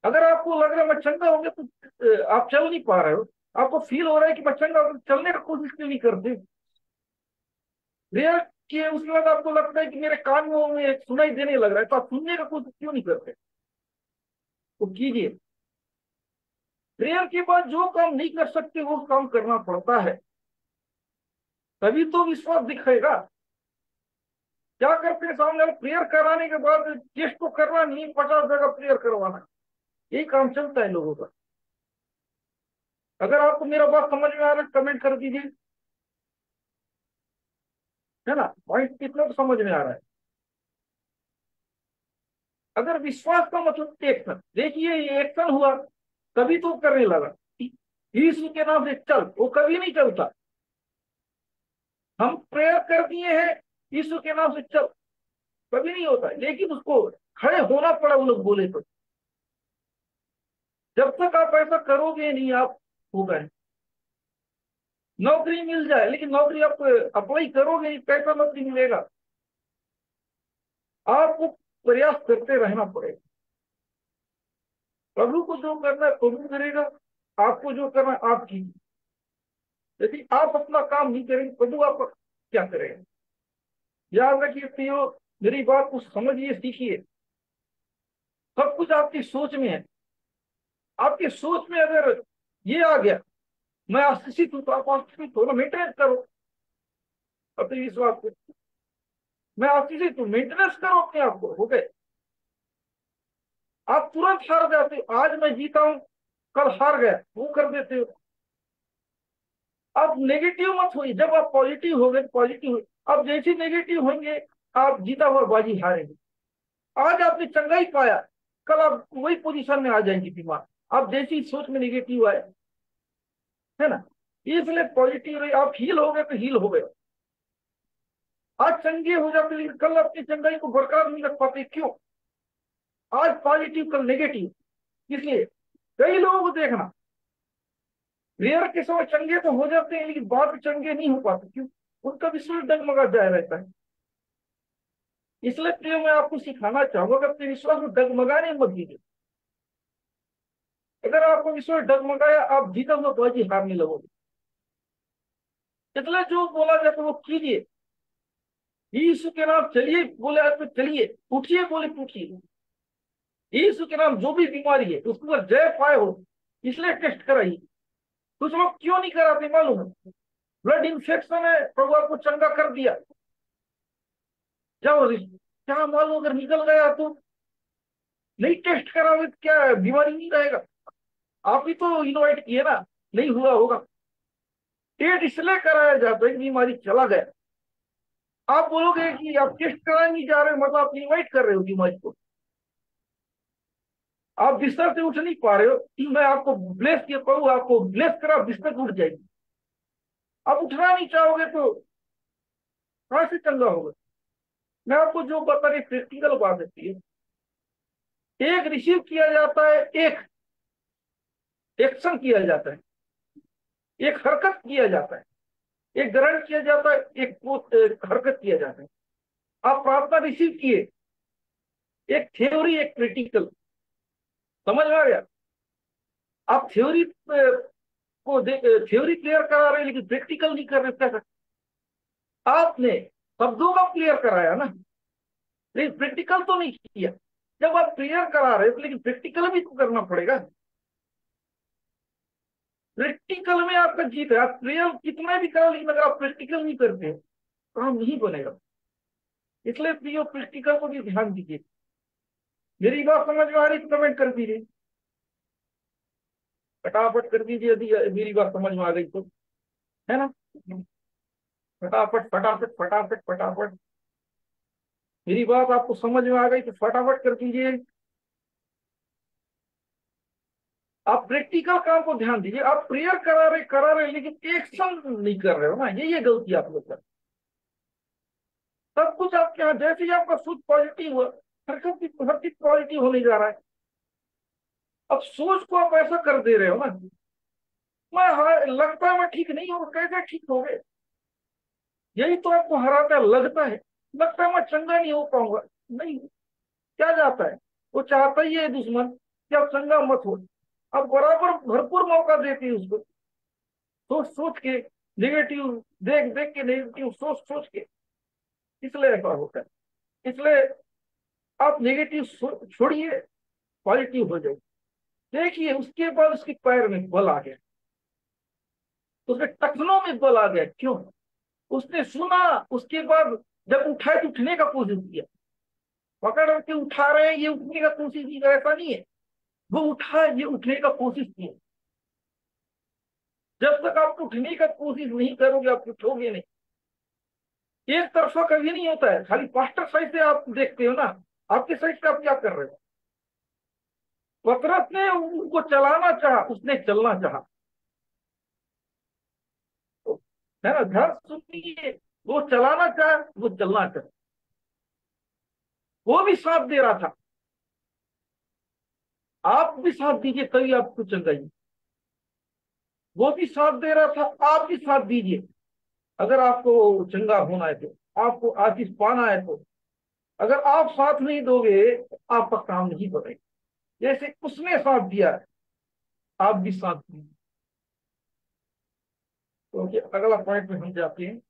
अगर आपको लग रहा है मैं चंगा हो गया तो आप चल नहीं पा रहे हो, आपको फील हो रहा है कि मैं चंगा हो, चलने का कोशिश क्यों नहीं करते? प्रेयर किए उसके बाद आपको लगता है कि मेरे कान में सुनाई देने लग रहा है, तो आप सुनने का कोशिश क्यों नहीं करते? तो कीजिए। प्रेयर के बाद जो काम नहीं कर सकते वो काम करना पड़ता है, तभी तो विश्वास दिखेगा। क्या करते हैं सामने वाले, प्रेयर कराने के बाद टेस्ट तो करना नहीं, 50 जगह प्रेयर करवाना, यही काम चलता है लोगों का। अगर आपको मेरा बात समझ में आ रहा है कमेंट कर दीजिए, है ना? पॉइंट कितना तो समझ में आ रहा है। अगर विश्वास का मतलब एक्शन, देखिए ये एक्शन हुआ तभी तो करने लगा। यीशु के नाम से चल, वो कभी नहीं चलता। हम प्रेयर कर दिए हैं यीशु के नाम से चल, कभी नहीं होता, लेकिन उसको खड़े होना पड़ा, वो लोग बोले तो। जब तक आप ऐसा करोगे नहीं, आप हो गए। नौकरी मिल जाए लेकिन नौकरी आप अप्लाई करोगे नहीं, कैसा नौकरी मिलेगा? आपको प्रयास करते रहना पड़ेगा। प्रभु को जो करना है प्रभु करेगा, आपको जो करना है आप कीजिए। यदि आप अपना काम नहीं करेंगे, प्रभु आप क्या करेगा? याद रखिए प्रियो, मेरी बात को समझिए, सीखिए। सब कुछ आपकी सोच में है। आपकी सोच में अगर ये आ गया मैं आशीषित हूं, तो आप आशीषित हो ना, मेंटेनेंस करो अपने विश्वास को। मैं आशीषित हूं, मेंटेनेंस करो अपने आप को, हो गए। आप तुरंत हार जाते हो, आज मैं जीता हूं कल हार गया, वो कर देते हो। आप नेगेटिव मत होइए, जब आप पॉजिटिव हो गए पॉजिटिव, आप जैसे नेगेटिव होंगे आप जीता हुआ बाजी हारेंगे। आज आपने चंगा ही पाया, कल आप वही पोजीशन में आ जाएंगे बीमार, आप जैसी सोच में नेगेटिव आए, है ना? इसलिए पॉजिटिव रही। आप हील हो गए तो हील हो गए। आज चंगे हो जाते लेकिन कल अपनी चंगाई को बरकरार नहीं रख पाते। क्यों? आज पॉजिटिव कल नेगेटिव। इसलिए कई लोगों को देखना, प्रेयर के समय चंगे तो हो जाते हैं लेकिन बाद में चंगे नहीं हो पाते। क्यों? उनका विश्वास डगमगा जाया रहता है। इसलिए प्रिय मैं आपको सिखाना चाहूंगा कि अपने विश्वास को डगमगाने मत दीजिए। अगर आपको विश्वास डगमगाया, आप जीता हुआ बाजी हारने लगोगे। इसलिए जो बोला जाता है वो कीजिए। यीशु के नाम चलिए बोले तो चलिए, उठिए बोले उठिए। यीशु के नाम जो भी बीमारी है उसके ऊपर जय पाए हो, इसलिए टेस्ट कराइए। कुछ लोग क्यों नहीं कराते मालूम है? ब्लड इन्फेक्शन है, प्रभु आपको चंगा कर दिया, जाओ। क्या मालूम अगर निकल गया तो? नहीं टेस्ट कराओगे तो क्या बीमारी नहीं रहेगा? आप ही तो इन्वाइट किए ना, नहीं हुआ होगा। टेस्ट इसलिए कराया जाता है कि बीमारी चला गया। आप बोलोगे कि आप टेस्ट कराने नहीं जा रहे हो, मतलब आप इन्वाइट कर रहे हो बीमारी को। आप बिस्तर से उठ नहीं पा रहे हो, मैं आपको ब्लेस किया कहूँ, आपको ब्लेस करा, बिस्तर से उठ जाएगी। आप उठना नहीं चाहोगे तो कहां से चंगा होगा? मैं आपको जो बता रही प्रैक्टिकल बात है। एक रिसीव किया जाता है, एक एक्शन किया जाता है, एक हरकत किया जाता है, एक ग्रहण किया जाता है, एक हरकत किया जाता है। आप प्रार्थना रिसीव किए, एक थ्योरी एक प्रैक्टिकल। समझ में आ गया? आप थ्योरी को थ्योरी क्लियर करा रहे हैं लेकिन प्रैक्टिकल नहीं कर रहे, क्या कर? आपने शब्दों का क्लियर कराया ना, लेकिन प्रैक्टिकल तो नहीं किया। जब आप क्लियर करा रहे हो लेकिन प्रैक्टिकल भी तो करना पड़ेगा। प्रैक्टिकल में आपका जीत है। आप प्रेयर कितना भी करो लेकिन अगर आप प्रैक्टिकल नहीं करते काम नहीं बनेगा। इसलिए प्रियो प्रैक्टिकल को भी ध्यान दीजिए। मेरी बात समझ में आ रही तो कमेंट कर दीजिए, फटाफट कर दीजिए यदि मेरी बात समझ में आ गई तो, है ना? फटाफट फटाफट फटाफट फटाफट। मेरी बात आपको समझ में आ गई तो फटाफट कर दीजिए। आप प्रैक्टिकल काम को ध्यान दीजिए। आप प्रेयर करा रहे लेकिन एक्शन नहीं कर रहे हो ना, ये गलती आप लोग कर। सब कुछ आपके यहाँ जैसे ही आपका सोच पॉजिटिव हुआ, हर चीज पॉजिटिव होने जा रहा है। अब सोच को आप ऐसा कर दे रहे हो ना, मैं लगता है मैं ठीक नहीं हूँ, कैसे ठीक हो गए? यही तो आपको हराता है। लगता है मैं चंगा नहीं हो पाऊंगा। नहीं, क्या जाता है? वो चाहता ही है दुश्मन कि आप चंगा मत हो। अब बराबर भरपूर मौका देती है उसको, सोच सोच के नेगेटिव, देख देख के नेगेटिव, सोच सोच के। इसलिए ऐसा होता है। इसलिए आप नेगेटिव छोड़िए, पॉजिटिव हो जाए। देखिए उसके बाद उसके पैर में बल आ गया, उसके टखनों में बल आ गया। क्यों? उसने सुना। उसके बाद जब उठाए तो उठने का कोशिश किया। पकड़ के उठा रहे हैं, ये उठने का कोशिश की, ऐसा नहीं है। वो उठा, ये उठने का कोशिश किया। जब तक आप उठने का कोशिश नहीं करोगे आप उठोगे नहीं। एक तरफा कभी नहीं होता है। खाली पास्टर साइड से आप देखते हो ना, आपके साइड से आप क्या कर रहे हो? पतरस ने उनको चलाना चाहा, उसने चलना चाहा। तो है ना, ध्यान सुनिए। वो चलाना चाहा, वो चलना चाहा। वो भी साथ दे रहा था। आप भी साथ दीजिए तभी आपको चंगाई। वो भी साथ दे रहा था, आप भी साथ दीजिए। अगर आपको चंगा होना है तो, आपको आशीष पाना है तो। अगर आप साथ नहीं दोगे तो आपका काम नहीं बढ़ेगा। जैसे उसने साथ दिया है, आप भी साथ दीजिए। तो अगला पॉइंट में हम जाते हैं।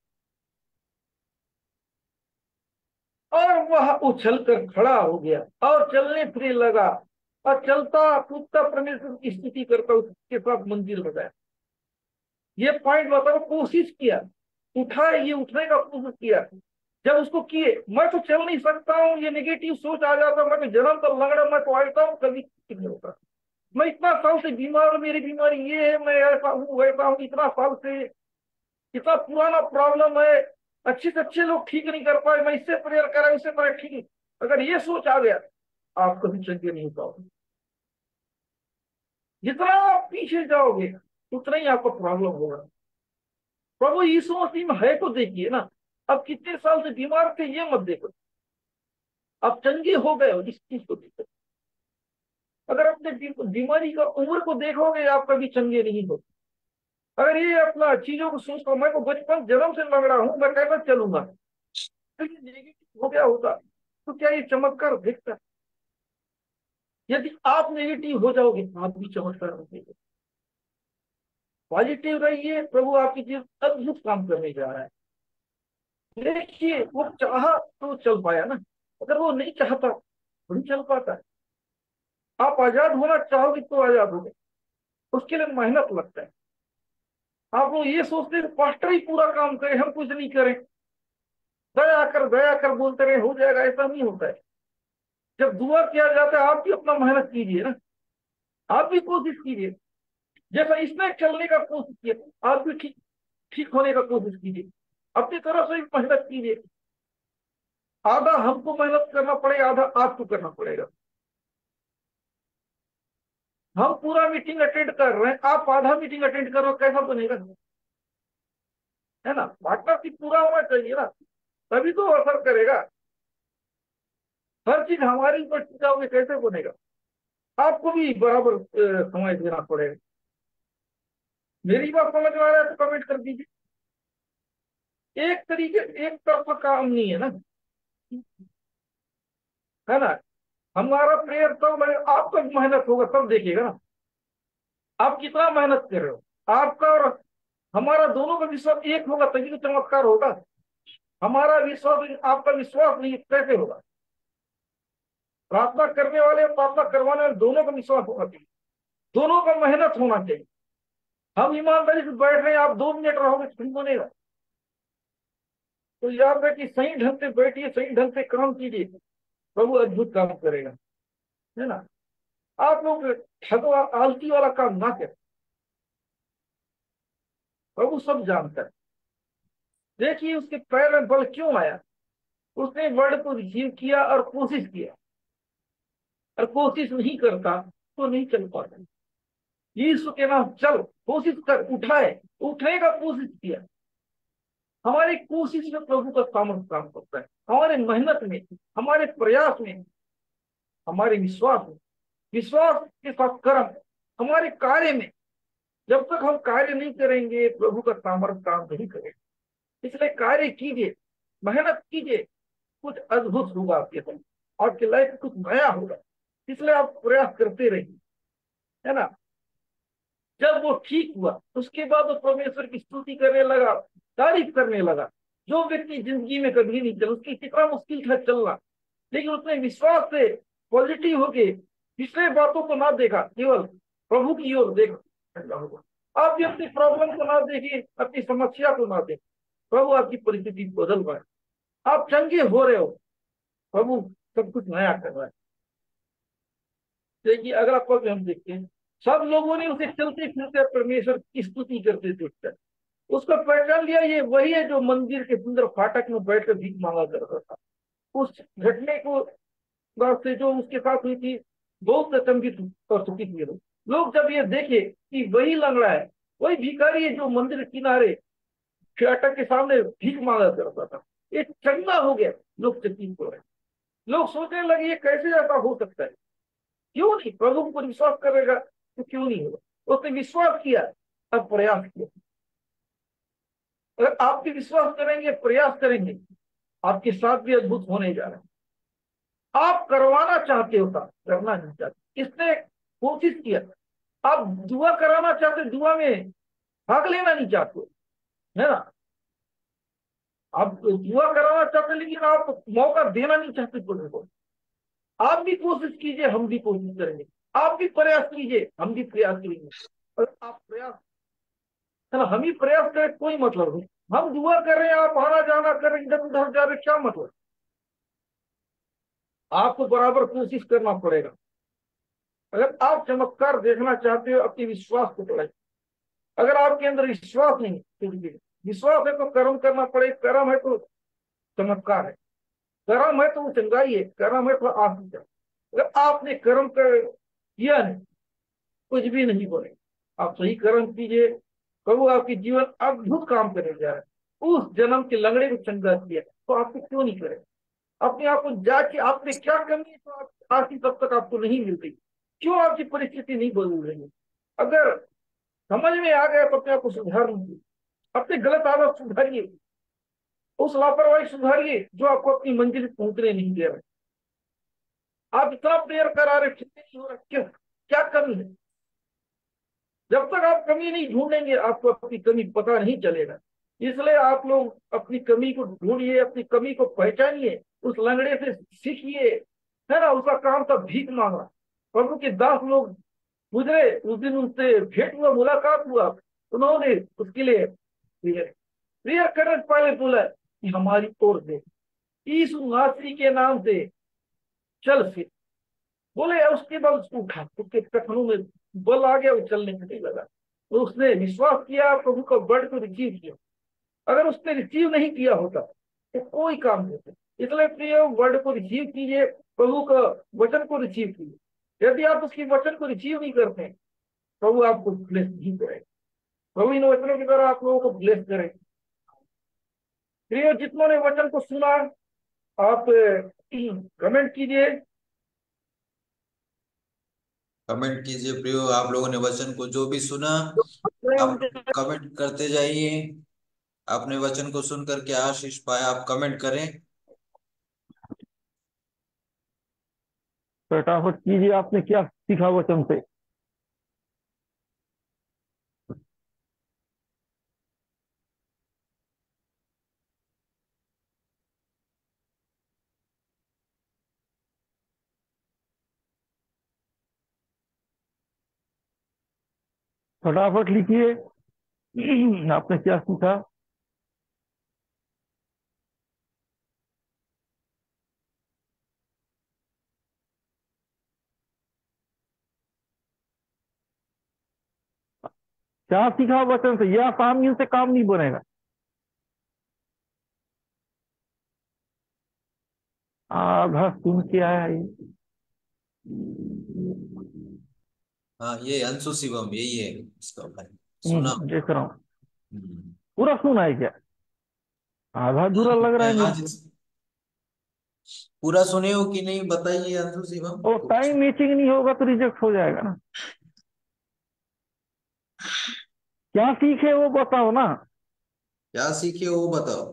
और वह उछल कर खड़ा हो गया और चलने फिरने लगा, और चलता कूदता परमेश्वर की स्तुति करता उसके साथ मंदिर में गया। ये पॉइंट बताओ, कोशिश किया, उठा, ये उठने का कोशिश किया। जब उसको किए, मैं तो चल नहीं सकता हूँ, ये नेगेटिव सोच आ जाता, मैं तो जन्म तो लंगड़ा, मैं तो आता हूँ, कभी ठीक नहीं होता। मैं इतना साल से बीमार हूँ, मेरी बीमारी ये है, मैं ऐसा हूँ वैसा हूँ, इतना साल से, इतना पुराना प्रॉब्लम है, अच्छे से अच्छे लोग ठीक नहीं कर पाए, मैं इससे प्रेयर करा, इससे प्रेयर ठीक नहीं। अगर ये सोच आ गया, आप कभी चंगे नहीं हो पाओगे। जितना आप पीछे जाओगे उतना ही आपको प्रॉब्लम होगा। प्रभु यीशु मसीह में है तो देखिए ना। अब कितने साल से बीमार थे ये मत देखो, आप चंगे हो गए हो, इस चीज को देखो। अगर अपने बीमारी का उम्र को देखोगे आप कभी चंगे नहीं हो। अगर ये अपना चीजों को सोचो, मैं तो बचपन जन्म से लग रहा हूं, मैं कैसा चलूंगा, तो ये नेगेटिव हो गया होता तो क्या ये चमत्कार दिखता? यदि आप नेगेटिव हो जाओगे आप भी चमत्कार होंगे। पॉजिटिव रहिए, प्रभु आपकी चीज अद्भुत काम करने जा रहा है। देखिए वो चाहा तो चल पाया ना, अगर वो नहीं चाहता तो नहीं चल पाता। आप आजाद होना चाहोगे तो आजाद होगे, उसके लिए मेहनत लगता है। आप लोग ये सोचते हैं पास्टर ही पूरा काम करे, हम कुछ नहीं करें, दया कर बोलते रहे हो जाएगा, ऐसा नहीं होता है। जब दुआ किया जाता है आप भी अपना मेहनत कीजिए ना, आप भी कोशिश कीजिए। जैसा इसने चलने का कोशिश किया आप भी ठीक ठीक होने का कोशिश कीजिए, अपनी तरफ से भी मेहनत कीजिए। आधा हमको मेहनत करना पड़ेगा, आधा आपको करना पड़ेगा। हम पूरा मीटिंग अटेंड कर रहे हैं, आप आधा मीटिंग अटेंड करो, कैसा बनेगा? है ना, पार्टनरशिप पूरा होना चाहिए ना, तभी तो असर करेगा। हर चीज हमारी ऊपर जाओगे कैसे बनेगा? आपको भी बराबर समय देना पड़ेगा। मेरी बात समझ में आ रहा है तो कमेंट कर दीजिए। एक तरीके एक तरफा काम नहीं है ना, है ना। हमारा प्रेयर तब आपका मेहनत होगा तब देखिएगा ना, आप कितना मेहनत कर रहे हो। आपका और हमारा दोनों का विश्वास एक होगा तभी तो चमत्कार होगा। हमारा विश्वास आपका विश्वास नहीं कैसे होगा? प्रार्थना करने वाले और प्रार्थना करवाने वाले दोनों का विश्वास होना चाहिए, दोनों का मेहनत होना चाहिए। हम ईमानदारी से बैठ रहे हैं, आप 2 मिनट रहोगे तो नहीं बनेगा। तो याद रखिए, सही ढंग से बैठिए, सही ढंग से काम कीजिए, प्रभु अद्भुत काम करेगा। है ना, आप लोग ठगवा आलती वाला काम ना करें, प्रभु सब जानता है। देखिए उसके पैर में बल क्यों आया, उसने वर्ड को रिसीव किया और कोशिश किया, और कोशिश नहीं करता तो नहीं चल पाता। यीशु के नाम चल, कोशिश कर, उठाए, उठने का कोशिश किया। हमारी कोशिश में प्रभु का सामर्थ्य काम करता है, हमारे मेहनत में, हमारे प्रयास में, हमारे विश्वास में, विश्वास के साथ कर्म, हमारे कार्य में। जब तक हम कार्य नहीं करेंगे प्रभु का सामर्थ्य काम नहीं करेगा। इसलिए कार्य कीजिए, मेहनत कीजिए, कुछ अद्भुत होगा आपके साथ, आपकी लाइफ में कुछ नया होगा। इसलिए आप प्रयास करते रहिए, है ना। जब वो ठीक हुआ उसके बाद वो परमेश्वर की स्तुति करने लगा, तारीफ करने लगा। जो व्यक्ति जिंदगी में कभी नहीं चला, उसकी कितना मुश्किल था चलना, लेकिन उसने विश्वास से पॉजिटिव होके पिछले बातों को ना देखा, केवल प्रभु की ओर देखा होगा। आप भी अपनी प्रॉब्लम को ना देखिए, अपनी समस्या को ना देखिए, प्रभु आपकी परिस्थिति बदल रहा है, आप चंगे हो रहे हो, प्रभु सब कुछ नया कर रहा है। देखिए अगला पद हम देखते हैं, सब लोगों ने उसे चलते फिरते परमेश्वर की स्तुति करते देखकर उसको पहचान लिया, ये वही है जो मंदिर के सुंदर फाटक में बैठकर भीख मांगा करता था। उस घटने को बात से जो उसके साथ हुई थी, बहुत अचंभित और सुखी हुए लोग जब ये देखे कि वही लंगड़ा है, वही भिखारी है जो मंदिर किनारे फाटक के सामने भीख मांगा करता था, ये चंगा हो गया। लोग चकित हो रहे, लोग सोचने लगे ये कैसे ऐसा हो सकता है, क्यों नहीं, प्रभु पर विश्वास करेगा तो क्यों नहीं होगा। उसने विश्वास किया, अब प्रयास किया। अगर आप भी विश्वास करेंगे, प्रयास करेंगे, आपके साथ भी अद्भुत होने जा रहा है। आप करवाना चाहते हो काम, करना नहीं चाहते, इसने कोशिश किया। आप दुआ कराना चाहते, दुआ में भाग लेना नहीं चाहते, है ना। आप दुआ कराना चाहते लेकिन आप मौका देना नहीं चाहते दूसरे को। आप भी कोशिश कीजिए, हम भी कोशिश करेंगे, आप भी प्रयास कीजिए, हम भी प्रयास करेंगे। और आप प्रयास, है ना, हम ही प्रयास करें कोई मतलब नहीं। हम दुआ कर रहे हैं, आप आना जाना कर रहे हैं, इधर उधर जा रहे, क्या मतलब? आपको बराबर कोशिश करना पड़ेगा। अगर आप चमत्कार देखना चाहते हो, अपने विश्वास को बढ़ाइए। अगर आपके अंदर विश्वास नहीं है, विश्वास है तो कर्म करना पड़ेगा, कर्म है तो चमत्कार है, कर्म है तो चंगाई है, कर्म है तो आशीष है। अगर आपने कर्म कर किया नहीं, कुछ भी नहीं बोलेगा। आप सही कर्म कीजिए, प्रभु आपके जीवन अद्भुत काम करने जा रहे हैं। उस जन्म के लंगड़े को चंगा किया तो आपको क्यों नहीं करे? अपने आप को जाके आपने क्या कमी है तो आप आखिर तब तक आपको नहीं मिल रही? क्यों आपकी परिस्थिति नहीं बदल रही है? अगर समझ में आ गया तो अपने आप को सुधार लीजिए, अपने गलत आदत सुधारिए, उस लापरवाही सुधारिए जो आपको अपनी मंजिल पहुंचने नहीं दे रहे। आप इतना प्रेयर करा रहे, ठीक नहीं हो रहा, क्यों? क्या कमी है? जब तक आप कमी नहीं ढूंढेंगे आपको अपनी कमी पता नहीं चलेगा। इसलिए आप लोग अपनी कमी को ढूंढिए, अपनी कमी को पहचानिए, उस लंगड़े से सीखिए। है ना, उसका काम था भीख मांगा। प्रभु के दास लोग गुजरे, उस दिन उनसे भेंट हुआ, मुलाकात हुआ, उन्होंने उसके लिए प्रेयर प्रेयर करने से पहले बोला कि हमारी ओर दे, यीशु नासरी के नाम से चल फिर। बोले, उसके बाद उसको उठा, उसके कथनों में बल आ गया, वो चलने फिरने लगा। तो उसने विश्वास किया, प्रभु का वर्ड को रिसीव किया। अगर उसने रिसीव नहीं किया होता तो कोई काम नहीं होता। इसलिए प्रिय, वर्ड को रिसीव कीजिए, प्रभु का वचन को रिसीव कीजिए। यदि आप उसकी वचन को रिसीव नहीं करते, प्रभु आपको ब्लेस नहीं करेगा। प्रभु इन वचनों के द्वारा आप लोगों को ब्लेस करेगा। प्रिय, जितनों ने वचन को सुना, आप कमेंट कीजिए। कमेंट कीजिए प्रियो, आप लोगों ने वचन को जो भी सुना आप कमेंट करते जाइए। आपने वचन को सुनकर के आशीष पाया, आप कमेंट करें। फटाफट कीजिए, आपने क्या सीखा वचन से? फटाफट लिखिए, आपने क्या सीखा? क्या सीखा वचन से? यह आसानी से काम नहीं बनेगा। आधा सुन के आया ये। हाँ, ये अंशु शिवम यही है इसका भाई, सुना। देख रहा हूँ। हम्म। पूरा सुना है क्या? आधा अधूरा लग रहा है मेरे को। आज पूरा सुने हो कि नहीं बताइए अंशु शिवम और कुछ। टाइम मैचिंग नहीं होगा तो रिजेक्ट हो जाएगा ना। क्या सीखे वो बताओ ना। क्या सीखे वो बताओ,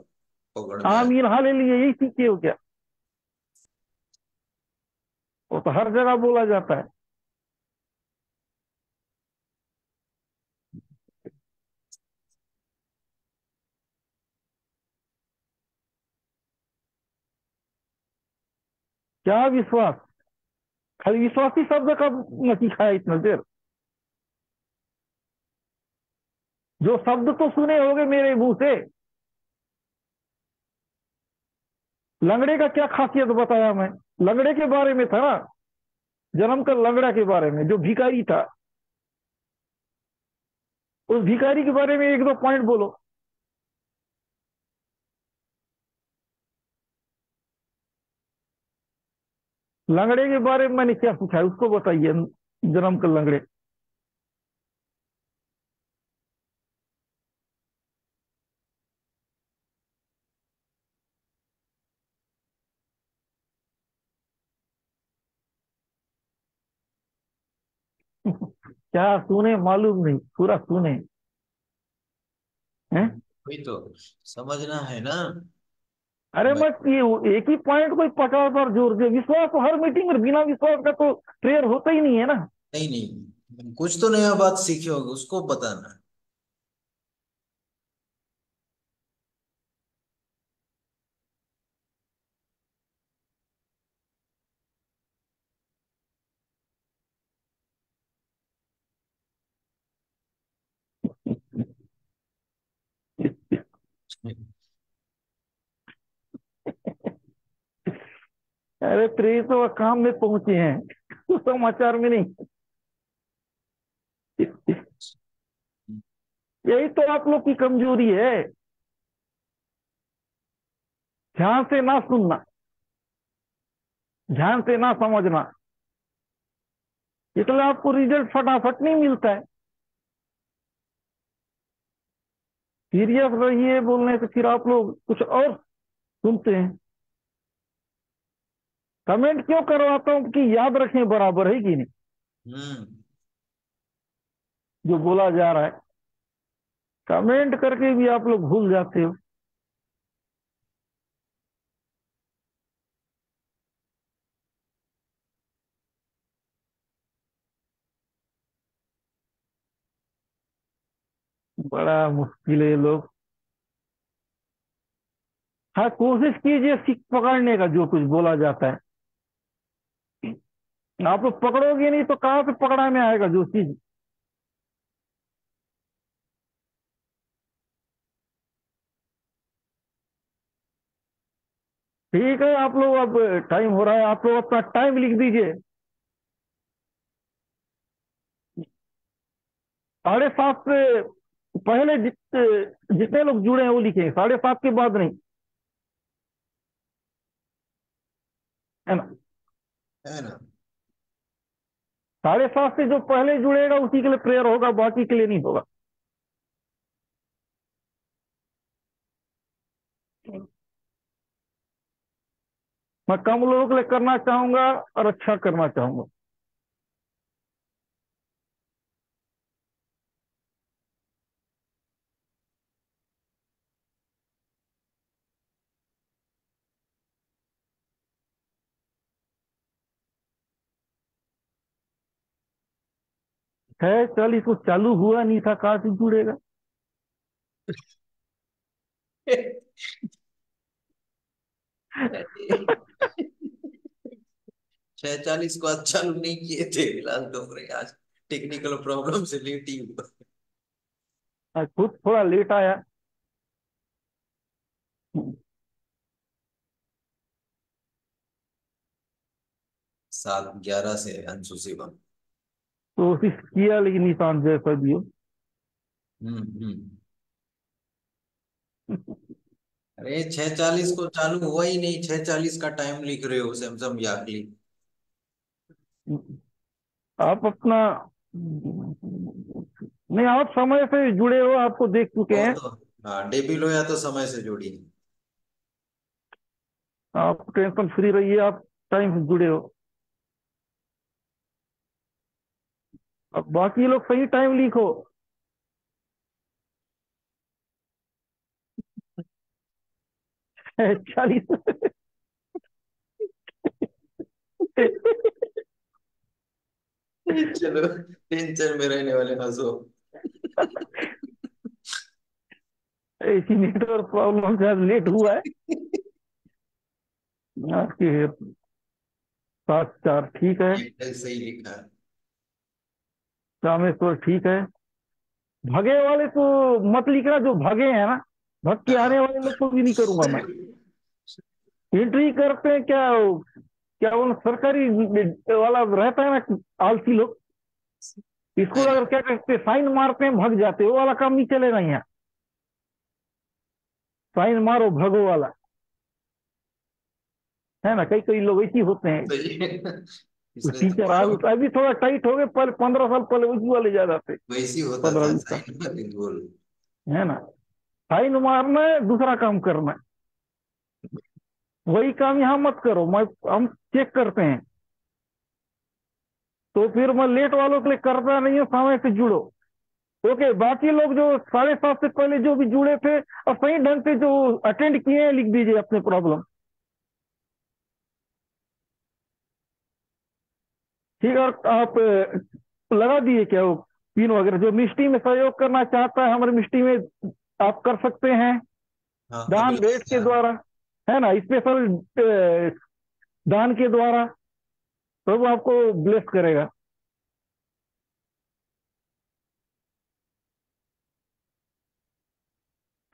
पकड़ में आए। आमीन हालेलुया यही सीखे हो क्या? वो तो हर जगह बोला जाता है। क्या विश्वास? खाली विश्वासी शब्द का न सीखा है इतना देर? जो शब्द तो सुने होगे मेरे मुंह से। लंगड़े का क्या खासियत बताया मैं? लंगड़े के बारे में था ना, जन्म का लंगड़ा के बारे में, जो भिखारी था। उस भिखारी के बारे में एक दो पॉइंट बोलो। लंगड़े के बारे में मैंने क्या पूछा है उसको बताइए। जन्म का लंगड़े। क्या सुने मालूम नहीं, पूरा सुने हैं। वही तो समझना है ना। अरे मैं मत ये एक ही पॉइंट कोई 50 बार जोर दे। विश्वास तो हर मीटिंग में, बिना विश्वास का तो प्रेयर होता ही नहीं है ना। नहीं नहीं, कुछ तो नया बात सीखे होगे उसको बताना। अरे प्रेरित तो काम में पहुंचे हैं, तो समाचार में नहीं। यही तो आप लोग की कमजोरी है, ध्यान से ना सुनना, ध्यान से ना समझना। इसलिए आपको रिजल्ट फटाफट नहीं मिलता है। सीरियस रहिए बोलने से फिर आप लोग कुछ और सुनते हैं। कमेंट क्यों करवाता हूं कि याद रखें बराबर, है कि नहीं हम्म। जो बोला जा रहा है। कमेंट करके भी आप लोग भूल जाते हो। बड़ा मुश्किल है ये लोग। हाँ, कोशिश कीजिए सीख पकड़ने का जो कुछ बोला जाता है। आप लोग पकड़ोगे नहीं तो कहाँ से पकड़ा में आएगा जो चीज। ठीक है, आप लोग अब टाइम हो रहा है, आप लोग अपना टाइम लिख दीजिए। 7:30 से पहले जितने लोग जुड़े हैं वो लिखे, 7:30 के बाद नहीं, है ना। है ना। 7:30 से जो पहले जुड़ेगा उसी के लिए प्रेयर होगा, बाकी के लिए नहीं होगा। मैं कम लोगों के लिए करना चाहूंगा और अच्छा करना चाहूंगा। है 40 को चालू हुआ नहीं था, कहाँ से जुड़ेगा। 46 को आज चालू नहीं किए थे फिलहाल तो आज टेक्निकल प्रॉब्लम से लेट ही हुआ। आज खुद थोड़ा लेट आया। 7:11 से अंशु शिवम। कोशिश किया लेकिन निशान जैसा भी हो। हम्म। अरे 6:40 को चालू हुआ ही नहीं, 6:40 का टाइम लिख रहे हो सैमसंग याकली। आप अपना नहीं, आप समय से जुड़े हो, आपको देख चुके वो हैं। तो हाँ, डेबी लोया तो समय से जुड़ी। आप टेंशन फ्री रहिए, आप टाइम से जुड़े हो। अब बाकी लोग सही टाइम लिखो। 40। चलो, टेंशन में रहने वाले हंसो। ऐसी नेटवर्क प्रॉब्लम से आज लेट हुआ है आपके। 7-4 ठीक है। एक सही लिखा है। रामेश्वर ठीक है। भगे वाले तो मत लिखना, जो भगे हैं ना। भग के आने वाले लोग को भी नहीं करूंगा मैं। एंट्री करते हैं क्या, क्या वो सरकारी वाला रहता है ना, आलसी लोग। इसको नहीं, अगर क्या कहते हैं, साइन मारते हैं भग जाते हैं, वो वाला काम नहीं चलेगा यहाँ। साइन मारो भगो वाला, है ना। कई कई लोग ऐसे होते हैं। सही है। इसने तो टीचर फॉलो। आज अभी थोड़ा टाइट हो गए, पहले 15 साल पहले उसी वाले ज्यादा थे। वैसी होता था 15-20 साल, साइन में गोल। है ना। साइन मारना है, दूसरा काम करना है। वही काम यहाँ मत करो। हम चेक करते हैं, तो फिर मैं लेट वालों के लिए करता नहीं हूँ, समय से जुड़ो। ओके, बाकी लोग जो 7:30 से पहले जो भी जुड़े थे और सही ढंग से जो अटेंड किए हैं, लिख दीजिए अपने प्रॉब्लम। ठीक है। और आप लगा दिए क्या वो पिन वगैरह, जो मिष्टी में सहयोग करना चाहता है हमारे मिष्टी में, आप कर सकते हैं हाँ, दान भेंट अभिलाष के द्वारा, है ना। स्पेशल दान के द्वारा प्रभु आपको ब्लेस करेगा।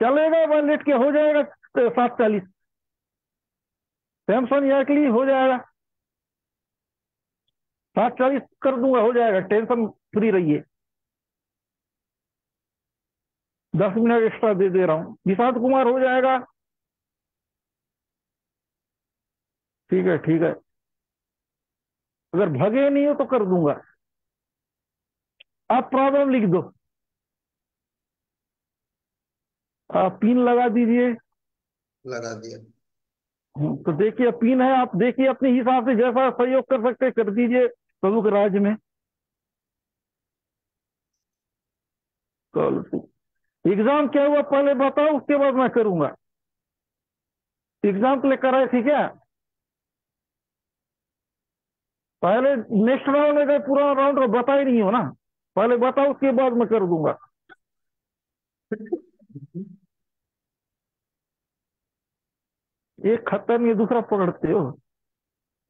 चलेगा, वह लेट के हो जाएगा। 7:40 सैमसंग या के लिए हो जाएगा। 7:40 कर दूंगा, हो जाएगा, टेंशन फ्री रहिए। 10 मिनट एक्स्ट्रा दे दे रहा हूँ, निशांत कुमार हो जाएगा। ठीक है, ठीक है। अगर भगे नहीं हो तो कर दूंगा। आप प्रॉब्लम लिख दो। आप पिन लगा दीजिए। लगा दिया। तो देखिए पिन है, आप देखिए अपने हिसाब से जैसा सहयोग कर सकते कर दीजिए प्रभु के राज्य में। कॉल एग्जाम क्या हुआ पहले बताओ, उसके बाद मैं करूंगा। एग्जाम के लिए कराए थी क्या? पहले नेक्स्ट राउंड में पूरा राउंड को बता ही नहीं हो ना, पहले बताओ उसके बाद मैं कर दूंगा। एक खत्म ये दूसरा पकड़ते हो।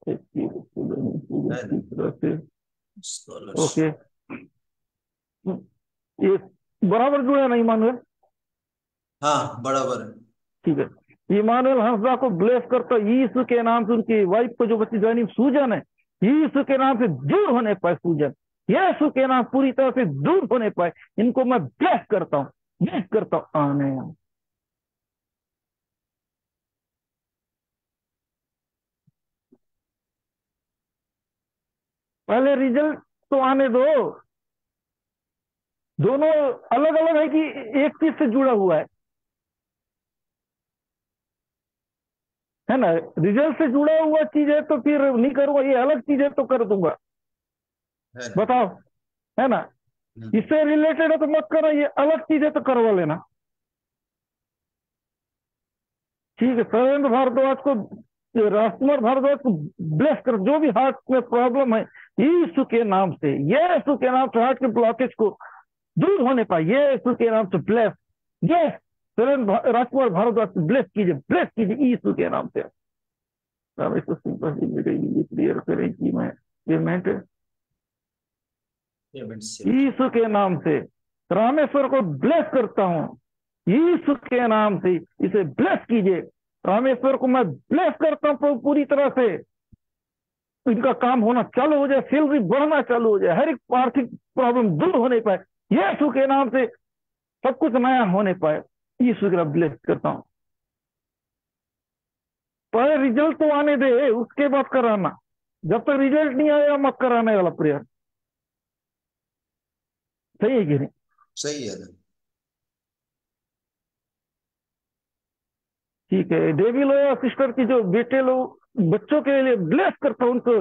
है ना? तीसरा से ओके। स्कॉलरशिप। ये बराबर जुड़ा नहीं मानुएल? हाँ, बराबर है। ठीक है। इमानुएल हंसदा को ब्लेस करता यीशु के नाम से, उनकी वाइफ को जो बच्ची जानी सूजन है, यीशु के नाम से दूर होने पाए सूजन, यीशु के नाम पूरी तरह से दूर होने पाए, इनको मैं ब्लेस करता हूँ, ब्लेस करता हूँ। आमीन। पहले रिजल्ट तो आने दो। दोनों अलग अलग है कि एक चीज से जुड़ा हुआ है ना? रिजल्ट से जुड़ा हुआ चीज है तो फिर नहीं करूंगा, ये अलग चीज है तो कर दूंगा। है ना? बताओ, है ना? हम्म। इससे रिलेटेड है तो मत करो, ये अलग चीज है तो करवा लेना। ठीक है। शैलेंद्र भारद्वाज को, राजकुमार भारद्वाज को ब्लेस कर, जो भी हार्ट में प्रॉब्लम है यीशु के नाम से, यीशु के नाम से हार्ट के ब्लॉकेज को दूर होने पाए, यीशु के नाम से ब्लेस। यस, शैलेंद्र राजकुमार भारद्वाज को ब्लेस कीजिए, ब्लेस कीजिए यीशु के नाम से। इसको सिंपल मेरे लिए क्लियर करें कि मैं पेमेंट पेमेंट से। यीशु के नाम से रामेश्वर को ब्लेस करता हूँ, यीशु के नाम से इसे ब्लेस कीजिए। रामेश्वर को मैं ब्लेस करता हूँ पूरी तरह से, इनका काम होना चालू हो जाए, सैलरी बढ़ना चालू हो जाए, हर एक आर्थिक प्रॉब्लम दूर होने पाए, यीशु के नाम से सब कुछ नया होने पाए, यीशु के नाम ब्लेस करता हूँ। पहले रिजल्ट तो आने दे, उसके बाद कराना। जब तक रिजल्ट नहीं आएगा मत कराने वाला प्रेयर। सही है कि नहीं? सही है ना? ठीक है। डेवी लोया सिस्टर की जो बेटे लोग बच्चों के लिए ब्लेस करता हूं, उनको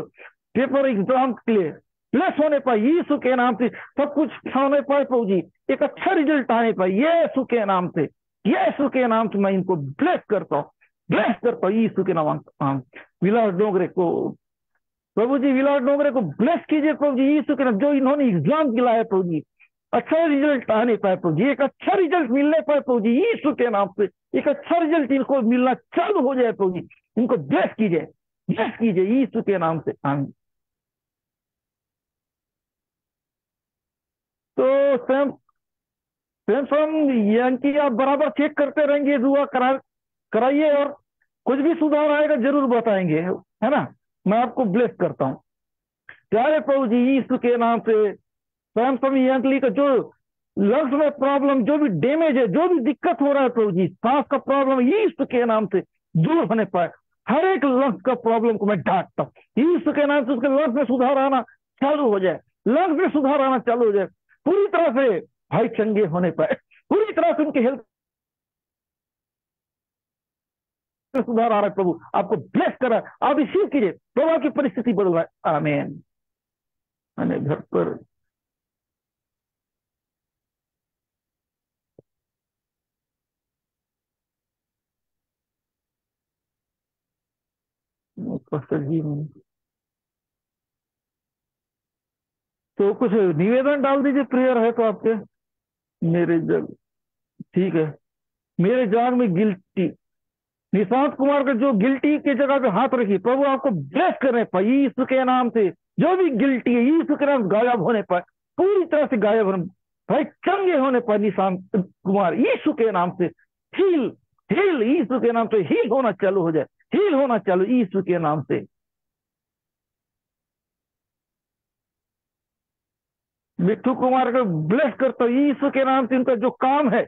पेपर एग्जाम के लिए ब्लेस होने पाए यीशु के नाम से, सब कुछ होने पाए प्रभु जी, एक अच्छा रिजल्ट आने पाए यीशु के नाम से, यीशु के नाम से मैं इनको ब्लेस करता हूँ, ब्लेस करता हूँ यीशु के नाम। विलास डोंगरे को प्रभु जी, विलास डोंगरे को ब्लेस कीजिए प्रभु जी यीशु के नाम, जो इन्होंने एग्जाम दिलाया प्रभु जी, अच्छा रिजल्ट आने पाए प्रभु जी, एक अच्छा रिजल्ट मिलने पाए प्रभु जी यीशु के नाम से, एक अच्छा रिजल्ट इनको मिलना चालू हो जाए प्रभु जी, इनको ब्लेस कीजिए, ब्लेस कीजिए यीशु के नाम से। आमीन। तो सैम सैमसंग यानी आप बराबर चेक करते रहेंगे, दुआ कराइए, और कुछ भी सुधार आएगा जरूर बताएंगे, है ना? मैं आपको ब्लेस करता हूँ प्यारे प्रभु जी यीशु के नाम से। सैमसंग यंगली का जो लंग्स में प्रॉब्लम, जो भी डैमेज है, जो भी दिक्कत हो रहा है प्रभु जी, सांस का प्रॉब्लम यीशु के नाम से दूर होने पाए, हर एक लंग्स का प्रॉब्लम को मैं ढांकता हूँ यीशु के नाम से, उसके लंग्स में सुधार आना चालू हो जाए, लंग्स में सुधार आना चालू हो जाए, पूरी तरह से भाई चंगे होने पाए, पूरी तरह से उनके हेल्थ में सुधार आ रहा है प्रभु, आपको ब्लेस करा, आप रिसीव कीजिए, प्रभु आपकी परिस्थिति बदल रहा है। आमीन। मैंने घर पर जी तो कुछ निवेदन डाल दीजिए, प्रेयर है तो आपके। मेरे जग ठीक है। मेरे जाग में गिल्टी, निशांत कुमार का जो गिल्टी की जगह पे हाथ रखिए, प्रभु आपको ब्लेस करने पाए यीशु के नाम से, जो भी गिल्टी है यीशु के नाम गायब होने पाए, पूरी तरह से गायब होने, भाई चंगे होने पाए निशांत कुमार यीशु के नाम से, हील, हील यीशु के नाम से, हील होना चालू हो जाए, हील होना चालू यीशु के नाम से। मिट्टू कुमार को ब्लेस करता हूँ यीशु के नाम से, उनका जो काम है,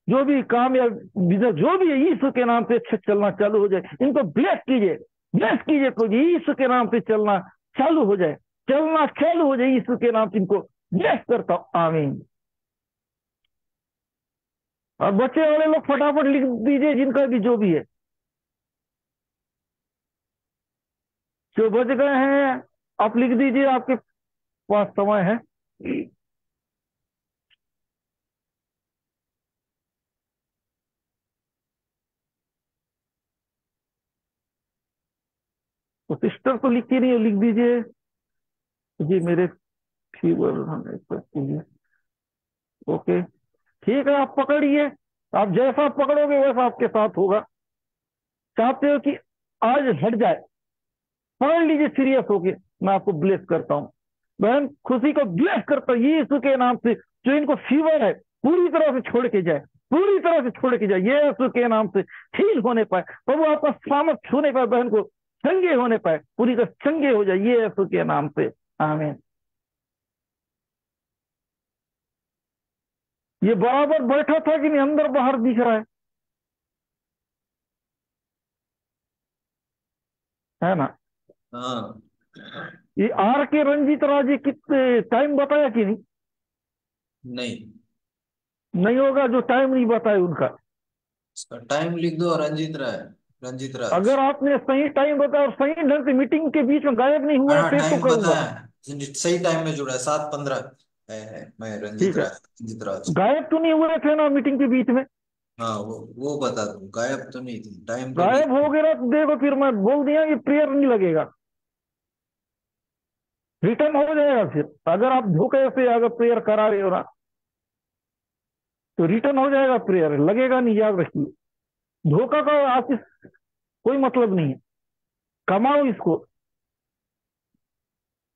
जो भी काम या बिजनेस जो भी है यीशु के नाम से अच्छा चलना चालू हो जाए, इनको ब्लेस कीजिए, ब्लेस कीजिए तो यीशु के नाम से चलना चालू हो जाए, चलना चालू हो जाए यीशु के नाम से, इनको ब्लेस करता हूं। आमीन। और बच्चे वाले लोग फटाफट लिख दीजिए, जिनका भी जो भी है, जो बच गए हैं आप लिख दीजिए, आपके पास समय है। तो सिस्टर तो लिखी नहीं है, लिख दीजिए जी मेरे फीवर होने पर। ओके, ठीक है, आप पकड़िए। आप जैसा पकड़ोगे वैसा आपके साथ होगा। चाहते हो कि आज हट जाए, पकड़ लीजिए सीरियस होके। मैं आपको ब्लेस करता हूँ, बहन खुशी को ब्लेस करता हूँ यीशु के नाम से। जो इनको फीवर है पूरी तरह से छोड़ के जाए, पूरी तरह से छोड़ के जाए यीशु के नाम से। ठीक होने पाए प्रभु, आपका सामर्थ छूने पाए, बहन को चंगे होने पाए, पूरी तरह चंगे हो जाए यीशु के नाम से। आमीन। ये बराबर बैठा था कि नहीं, अंदर बाहर दिख रहा है ना? हाँ। ये आर के रंजीत राजे कितने टाइम बताया कि नहीं? नहीं, नहीं होगा जो टाइम नहीं बताए उनका। इसका टाइम लिख दो, रंजीत राय, रंजीत राज। अगर आपने सही टाइम बताया और सही ढंग से मीटिंग के बीच में गायब नहीं हाँ हुआ है हाँ, फिर तो टाइम करूंगा। बताया है, सही टाइम में जुड़ा है, 7:15 है। मैं रंजीत ठीक है, राय, रंजीत राज। गायब तो नहीं हुए थे ना मीटिंग के बीच में? हाँ, वो बता दूं, गायब तो नहीं थी, टाइम तो गायब लिख। हो गया तो देखो, फिर मैं बोल दिया कि प्रेयर नहीं लगेगा, रिटर्न हो जाएगा। फिर अगर आप धोखे से अगर प्रेयर करा रहे हो ना, तो रिटर्न हो जाएगा, प्रेयर लगेगा नहीं, याद रखिए। धोखा का आप कोई मतलब नहीं है। कमाओ इसको,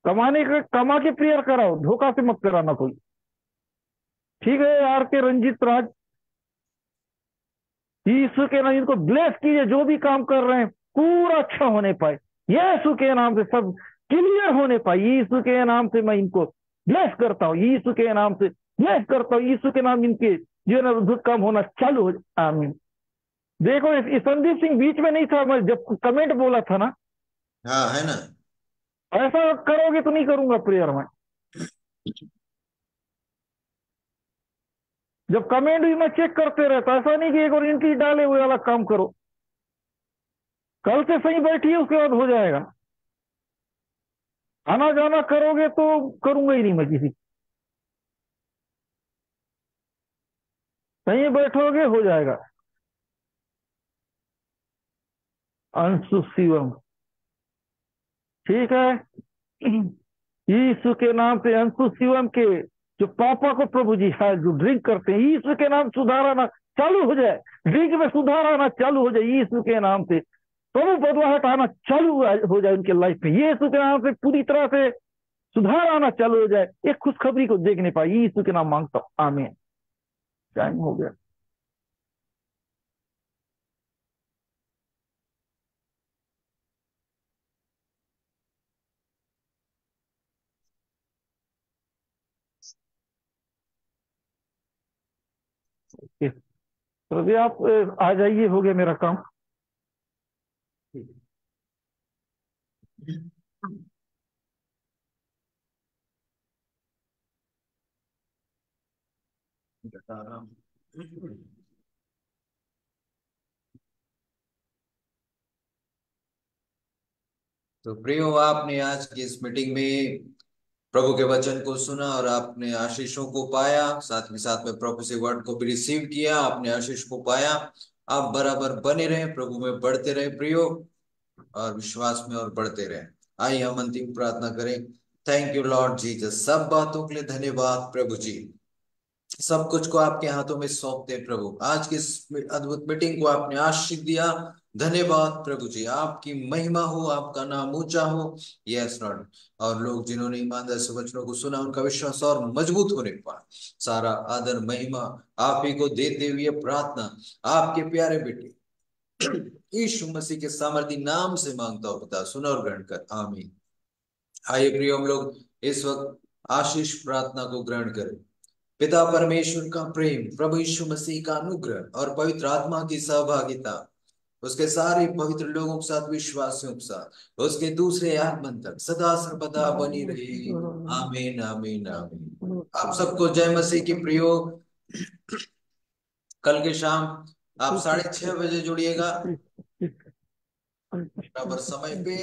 कमाने का कमा के प्रेयर कराओ, धोखा से मत कराना कोई। ठीक है, आर के रंजीत राज, यीशु के नाम इनको ब्लेस कीजिए, जो भी काम कर रहे हैं पूरा अच्छा होने पाए यीशु के नाम से, सब क्लियर होने पाए यीशु के नाम से। मैं इनको ब्लेस करता हूँ यीशु के नाम से, ब्लेस करता हूँ यीशु के नाम। इनके जीवन में अद्भुत काम होना चालू हो जाए। आमीन। देखो इस संदीप सिंह बीच में नहीं था, मैं जब कमेंट बोला था ना, हाँ, है ना। ऐसा करोगे तो नहीं करूंगा प्रेयर में। जब कमेंट भी मैं चेक करते रहता, ऐसा नहीं कि एक और एंट्री डाले हुए वाला काम करो। कल से सही बैठिए, उसके बाद हो जाएगा। आना जाना करोगे तो करूंगा ही नहीं मैं किसी। सही बैठोगे हो जाएगा। अंशु शिवम, ठीक है। यीशु के नाम से अंशु शिवम के जो पापा को प्रभु जी है, जो ड्रिंक करते हैं, यीशु के नाम सुधार आना चालू हो जाए, ड्रिंक में सुधार आना चालू हो जाए यीशु के नाम से। प्रभु बदलाहट आना चालू हो जाए उनके लाइफ में, यीशु के नाम से पूरी तरह से सुधार आना चालू हो जाए। एक खुशखबरी को देखने पाए यीशु के नाम मांगता हूं, आमीन। टाइम हो गया। तो अभी आप आ जाइए, हो गया मेरा काम। बता रहा हूँ। तो प्रियो, आपने आज की इस मीटिंग में प्रभु के वचन को सुना और आपने आशीषों को पाया, साथ में साथ में प्रोफेसी वर्ड को भी रिसीव किया, आपने आशीष को पाया। आप बराबर बने रहे, प्रभु में बढ़ते रहे प्रियो, और विश्वास में और बढ़ते रहे। आइए हम अंतिम प्रार्थना करें। थैंक यू लॉर्ड जीसस, सब बातों के लिए धन्यवाद प्रभु जी। सब कुछ को आपके हाथों में सौंपते हैं प्रभु। आज की इस अद्भुत मीटिंग को आपने आशीष दिया, धन्यवाद प्रभु जी। आपकी महिमा हो, आपका नाम ऊंचा हो। Yes Lord. और लोग जिन्होंने ईमानदार से वचनों को सुना, उनका विश्वास और मजबूत होने पाए। सारा आदर महिमा आप ही को देते हुए प्रार्थना आपके प्यारे बेटे यीशु मसीह के सामर्थी नाम से मांगता हूं पिता, सुन और ग्रहण कर, आमीन। आइए प्रियो, हम लोग इस वक्त आशीष प्रार्थना को ग्रहण करें। पिता परमेश्वर का प्रेम, प्रभु यीशु मसीह का अनुग्रह और पवित्र आत्मा की सहभागिता उसके सारे पवित्र लोगों के साथ, विश्वासियों के साथ, उसके दूसरे आगमन तक सदा सर्वदा बनी रहे। आमीन, आमीन, आमीन। आप सबको जय मसीह की प्रियो। कल के शाम आप 6:30 बजे जुड़िएगा, बराबर समय पे।